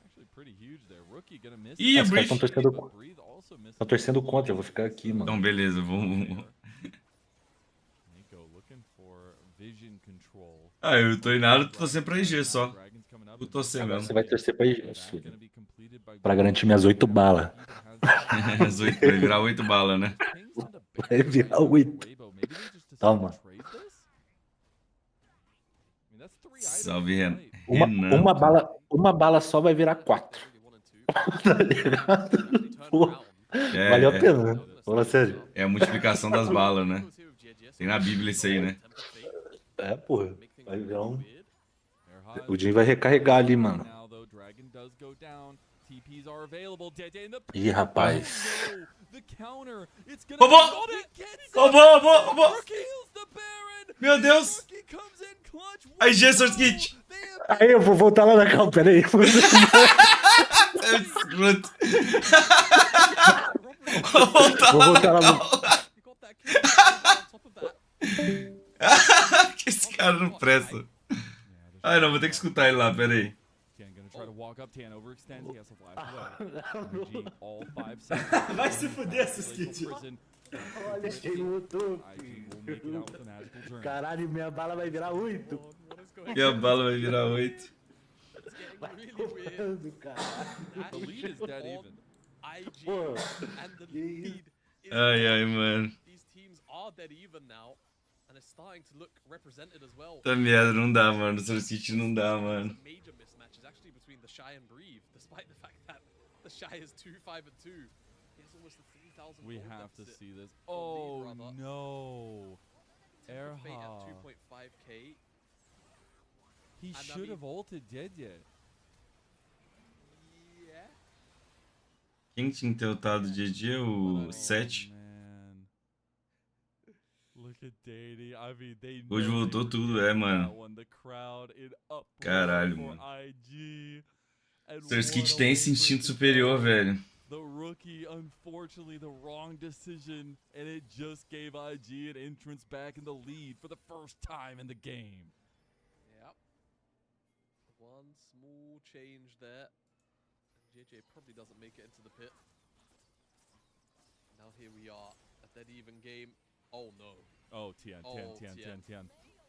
Ih, o Os caras Breach. estão torcendo contra, eu vou ficar aqui, mano. Então, beleza, vamos. Ah, eu tô inado, tô torcendo pra IG só. Vou torcer Agora mesmo. você vai torcer pra garantir minhas 8 balas. Vai virar 8 balas, né? Vai virar 8. Toma. Salve, Renan. Uma bala só vai virar 4. Tá ligado? Pô, valeu a pena, né? Fala sério. É a multiplicação das balas, né? Tem na Bíblia isso aí, né? É, porra. Vai virar um... O Jim vai recarregar ali, mano. Ih, rapaz. Roubou! Roubou! Meu Deus! Aí, Jesus Kit! Aí, eu vou voltar lá na calma, peraí. É escroto. Vou voltar lá que esse cara não presta. Ai, não, vou ter que escutar ele lá, pera aí. Vai se fuder, Suskit. Olha aí no YouTube. Caralho, minha bala vai virar 8. Minha bala vai virar 8. Ai, mano. Tá merda, não dá, mano. O Suskit não dá, mano. We have to see this. Oh no! Erha. He should have ulted JJ. Quem tinha tiltado o GG? O 7. Hoje voltou tudo, mano. Caralho, mano. O Skit tem esse instinto superior, velho. The rookie, unfortunately, the wrong decision, and it just gave IG an entrance back in the lead for the first time in the game. Yep. One small change there. JJ probably doesn't make it into the pit. Now here we are, a dead even game. Oh no. Oh, Tien.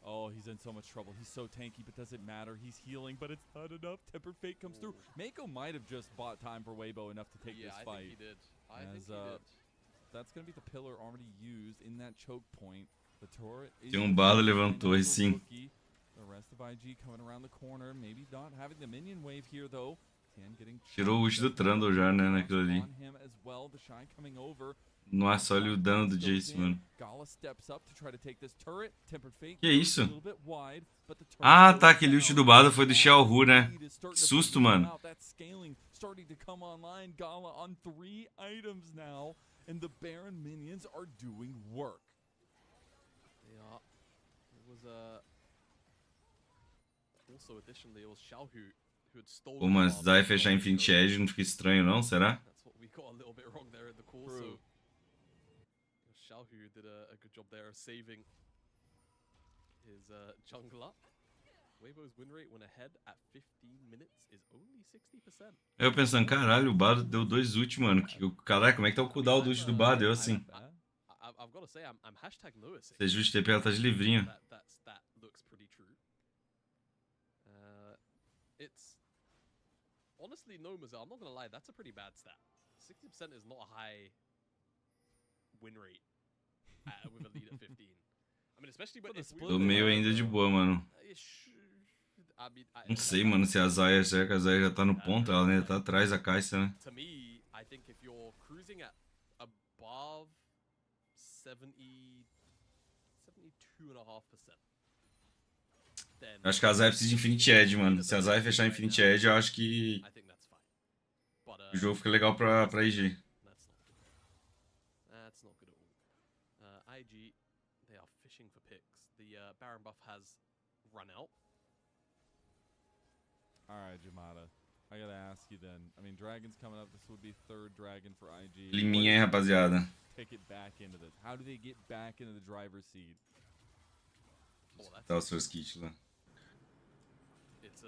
Oh, he's in so much trouble. He's so tanky, but doesn't matter. He's healing, but it's not enough. Tempered Fate comes through. Mako might have just bought time for Weibo enough to take this fight. I think he did. I think he did. That's going to be the pillar already used in that choke point. The turret is... Tem bala, levantou e sim. The rest of IG coming around the corner. Maybe not having the minion wave here, though. Tirou o ult do Trundle já, né, naquilo ali. Nossa, olha o dano do Jace, mano. Que isso? Ah, tá. Aquele ult do Bada foi do XIAOHU, né? Que susto, mano. And the Baron minions are doing work. They are. It was also additionally it was XIAOHU who had stolen. Pô, mas se Zai fechar Infinity Edge não fica estranho não, será? That's what we got a little bit wrong there in the call. So XIAOHU did a good job there of saving his jungler. Weibo's win rate when ahead at 15 minutes is only 60%. Eu pensando, caralho, o Bada deu 2 ult, mano. Caralho, como é que tá o cooldown do ult do Bada? Eu assim. I've got to say, I'm hashtag noticing. Esse ult TP ela tá de livrinho. That looks pretty true. It's honestly no, Mazel. I'm not gonna lie, that's a pretty bad stat. 60% is not a high win rate with a lead at 15. I mean, especially when Tô meio ainda de boa, mano. Não sei, mano, se a Xayah, será que a Xayah já tá no ponto? Ela ainda tá atrás da caixa, né? To me, I think if you're cruising at above 72.5%, then Acho que a Xayah precisa de Infinity Edge, mano. Se a Xayah fechar Infinity Edge, eu acho que o jogo fica legal pra IG. That's not good at all. IG, they are fishing for picks. The Baron buff has run out. Alright, Jamada. I gotta ask you then. I mean, Dragon's coming up. This would be third Dragon for IG. Liminha, hein, rapaziada. Take it back into this. How do they get back into the driver's seat? Tá os seus kits lá. It's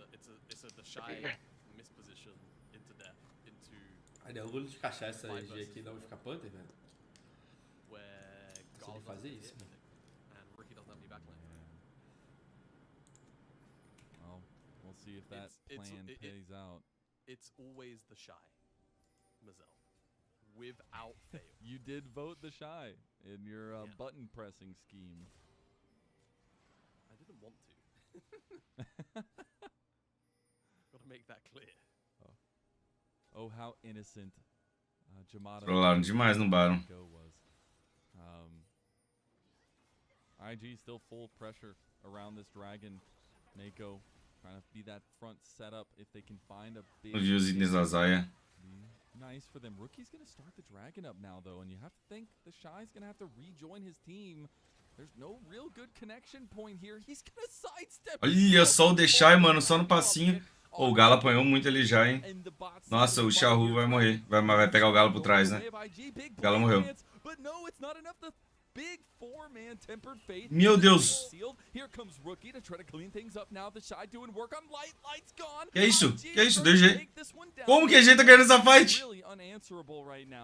a THESHY misposition into death into. Aí derruba de encaixar essa EG aqui e não ficar Panther, velho. Where Se ele fazer isso, né? And Ricky doesn't have any backline. Well, we'll see if that plan pays out. It's always THESHY, Mazel. Without fail. You did vote THESHY in your button pressing scheme. I didn't want to. Gotta make that clear. Oh, how innocent Jamada. Trollaram demais no Baron. IG still full pressure around this dragon. Mako trying to be that front setup if they can find a big. Não vi os itens da Xayah. Nice for them. Rookie's gonna start the dragon up now though, and you have to think THESHY's gonna have to rejoin his team. There's no real good connection point here. He's gonna sidestep. Olha só o THESHY, mano, só no passinho. Oh, o Galo apanhou muito ali já, hein? Nossa, o XIAOHU vai morrer. Vai pegar o Galo por trás, né? O Galo morreu. Meu Deus! Que é isso? Que é isso? DG? Como que a gente tá ganhando essa fight?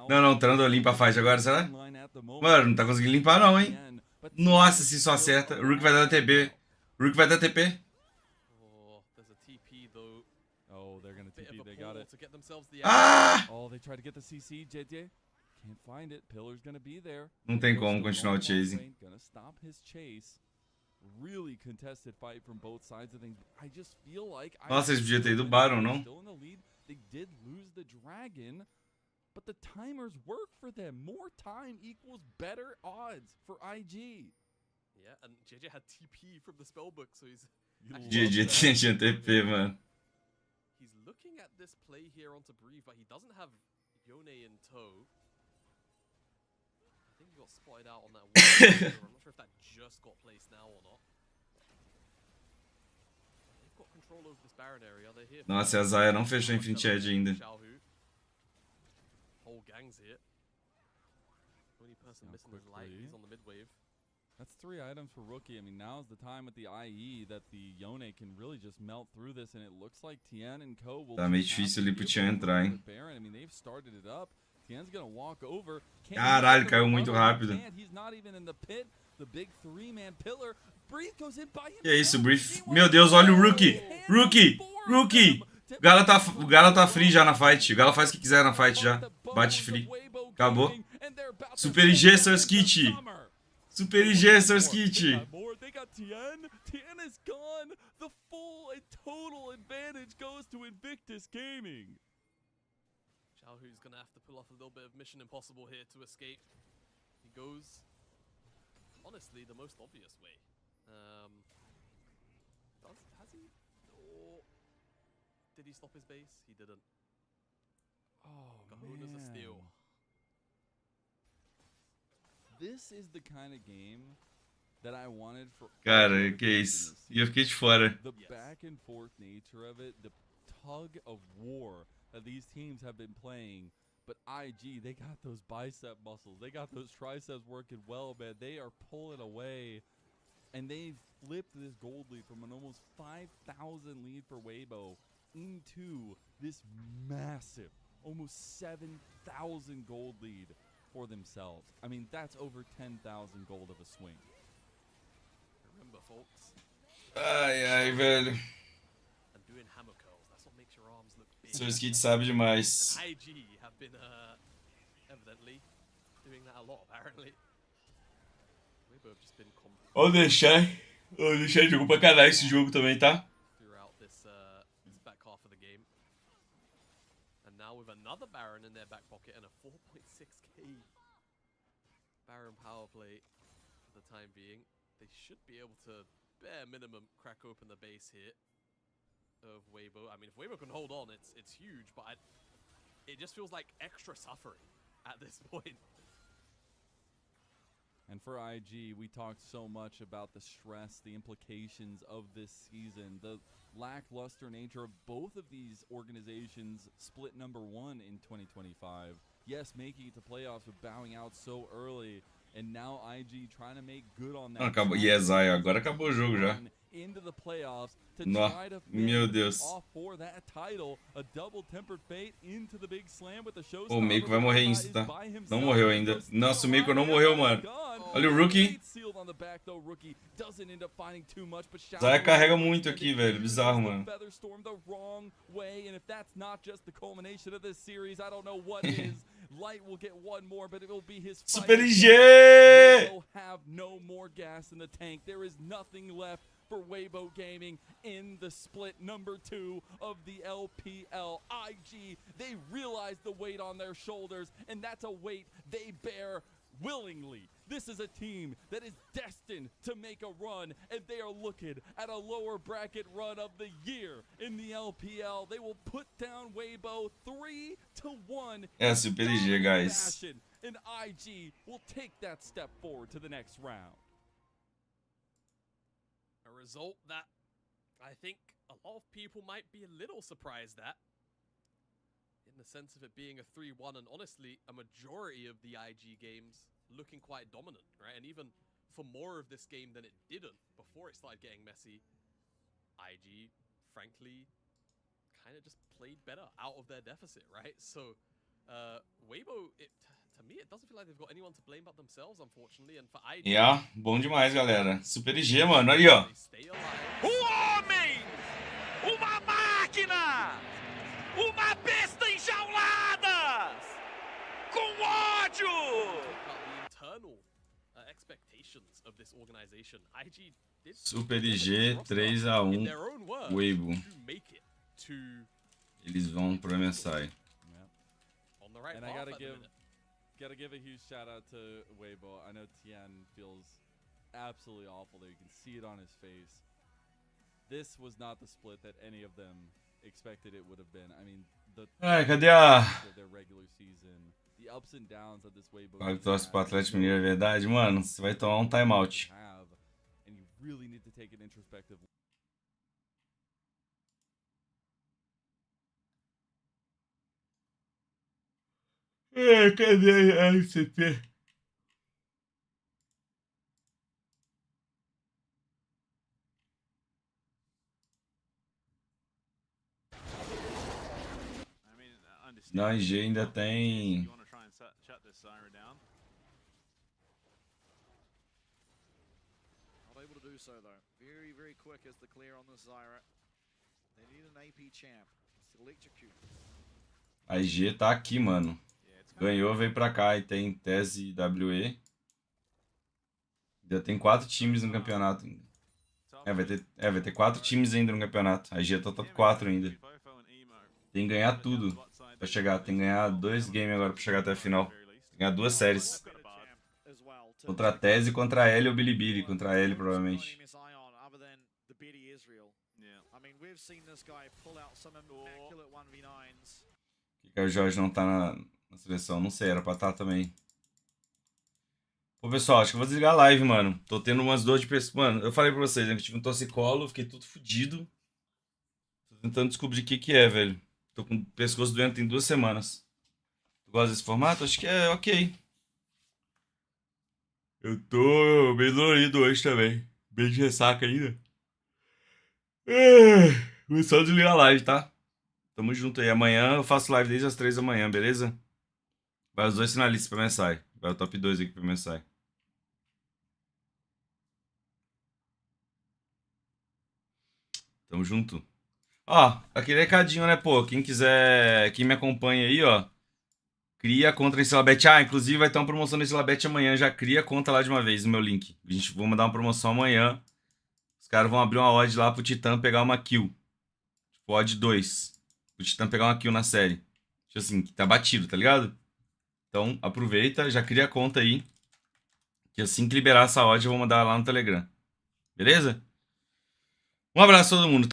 Não, Trando limpa a fight agora, será? Mano, não tá conseguindo limpar não, hein? Nossa, se só acerta. O Rook vai dar TP. O Rook vai dar TP. Ah! Não tem como continuar o chasing. Nossa, eles podiam ter ido Baron, não? But the timers work for them. More time equals better odds for IG. Yeah, and JJ had TP from the spellbook, so he's GG tinha TP, mano. He's looking at this play here onto Breathe, but he doesn't have Yone in tow. I think he got spotted out on that one. I'm not sure if that just got placed now or not. They've got control over this Baron area. They're here. Nossa, a Xayah não fechou Infinity Edge ainda. Whole gang's here. Only person missing is Light. He's on the mid wave. That's 3 items for Rookie. I mean, now's the time with the IE that the Yone can really just melt through this, and it looks like Tien and Co will. Tá meio difícil ali pro Tien entrar, hein? I mean, they've started it up. Tien's gonna walk over. Caralho, caiu muito rápido. He's not even in the pit. The big 3-man pillar. Breathe goes in by him. Que é isso, Breathe? Meu Deus, olha o Rookie! Rookie! O Galo tá free já na fight. O Galo faz o que quiser na fight já. Bate free. Acabou. Super IG, seus kit. Super IG, seus kit. Tien is gone. The full and total advantage goes to Invictus Gaming. XIAOHU's gonna have to pull off a little bit of Mission Impossible here to escape. He goes, honestly, the most obvious way. Has he? Or did he stop his base? He didn't. Oh, Gahona's a steal. This is the kind of game that I wanted for. Cara, que isso. E eu fiquei de fora. The back and forth nature of it, the tug of war that these teams have been playing. But IG, they got those bicep muscles. They got those triceps working well, man. They are pulling away. And they flipped this gold lead from an almost 5,000 lead for Weibo into this massive, almost 7,000 gold lead for themselves. I mean, that's over 10,000 gold of a swing. Remember, folks. Ai, velho. And doing hammer curls, that's what makes your arms look big. Seu Skit sabe demais. And IG have been evidently doing that a lot, apparently. Weibo have just been Ó o THESHY jogou pra caralho esse jogo também, tá? throughout this back half of the game. And now with another Baron in their back pocket and a 4.6k Baron power play for the time being, they should be able to bare minimum crack open the base here of Weibo. I mean, if Weibo can hold on, it's huge, but it just feels like extra suffering at this point. And for IG, we talked so much about the stress, the implications of this season, the lackluster nature of both of these organizations split number 1 in 2025. Yes, making it to playoffs, but bowing out so early. And now IG trying to make good on that. Acabou. E Zaya, agora acabou o jogo já. Into the playoffs to No, try to meu Deus. off for that title. A double tempered fate into the big slam with the show. O Meiko vai morrer insta, tá? Não morreu ainda. Nossa, o Meiko não morreu, mano. Olha o Rookie. Zaya carrega muito aqui, velho. Bizarro, mano. Light will get one more, but it will be his Super IG! Weibo have no more gas in the tank. There is nothing left for Weibo Gaming in the split number 2 of the LPL. IG, they realize the weight on their shoulders, and that's a weight they bear willingly. This is a team that is destined to make a run, and they are looking at a lower bracket run of the year in the LPL. They will put down Weibo 3-1. É Super IG, guys. And IG will take that step forward to the next round. A result that I think a lot of people might be a little surprised at, in the sense of it being a 3-1, and honestly, a majority of the IG games looking quite dominant, right? And even for more of this game than it didn't before it started getting messy, IG, frankly, kind of just played better out of their deficit, right? So, Weibo, to me, it doesn't feel like they've got anyone to blame but themselves, unfortunately. And for IG, Yeah, bom demais, galera. Super IG, mano. Aí, ó. they stay alive. Homem! Uma máquina! Uma besta enjaulada! Com ódio! About the internal expectations of this organization. IG did Super IG 3-1. in their own words Weibo. to make it to Eles vão pro MSI. on the right And path I gotta at the give minute. a huge shout out to Weibo. I know Tian feels absolutely awful there. You can see it on his face. This was not the split that any of them expected it would have been. I mean, Ai, cadê a... their regular season, the ups and downs of this Weibo Olha, team torce pro has, Atlético Mineiro, é verdade, mano. Você vai tomar um timeout. and you really need to take an introspective. Cadê a RCP? Na IG ainda tem... Not able to do so though. Very, very quick as the clear on the Zyra. They need an AP champ. It's electrocute. A IG tá aqui, mano. Ganhou, veio pra cá e tem THESHY. Ainda tem 4 times no campeonato ainda. Vai ter 4 times ainda no campeonato. A IG tá top 4 ainda. Tem que ganhar tudo. pra chegar. Tem que ganhar 2 games agora pra chegar até a final. Tem que ganhar 2 séries. Contra a Tese e contra a L ou Bilibili. Contra a L, provavelmente. Por que o Jorge não tá na seleção? Não sei, era pra estar também. Pô, pessoal, acho que eu vou desligar a live, mano. Tô tendo umas dores de pescoço. Mano, eu falei pra vocês, né, que eu tive um torcicolo, fiquei tudo fudido. Tô tentando descobrir o que é, velho. Tô com o pescoço doendo tem 2 semanas. Tu gosta desse formato? Acho que é ok. Eu tô bem dolorido hoje também. Bem de ressaca ainda. Vou só desligar a live, tá? Tamo junto aí. Amanhã eu faço live desde as 3 da manhã, beleza? Vai os 2 finalistas pra MSI. Vai o top 2 aqui pra MSI. Tamo junto. Ó, aquele recadinho, né, pô? Quem quiser, quem me acompanha aí, ó. Cria conta nesse Silabet. Ah, inclusive vai ter uma promoção nesse Silabet amanhã. Já cria conta lá de uma vez no meu link. A gente vai mandar uma promoção amanhã. Os caras vão abrir uma odd lá pro Titã pegar uma kill. Tipo, odd 2. Pro Titã pegar uma kill na série. Tipo assim, que tá batido, tá ligado? Então, aproveita, já cria a conta aí. Que assim que liberar essa odd, eu vou mandar lá no Telegram. Beleza? Um abraço a todo mundo.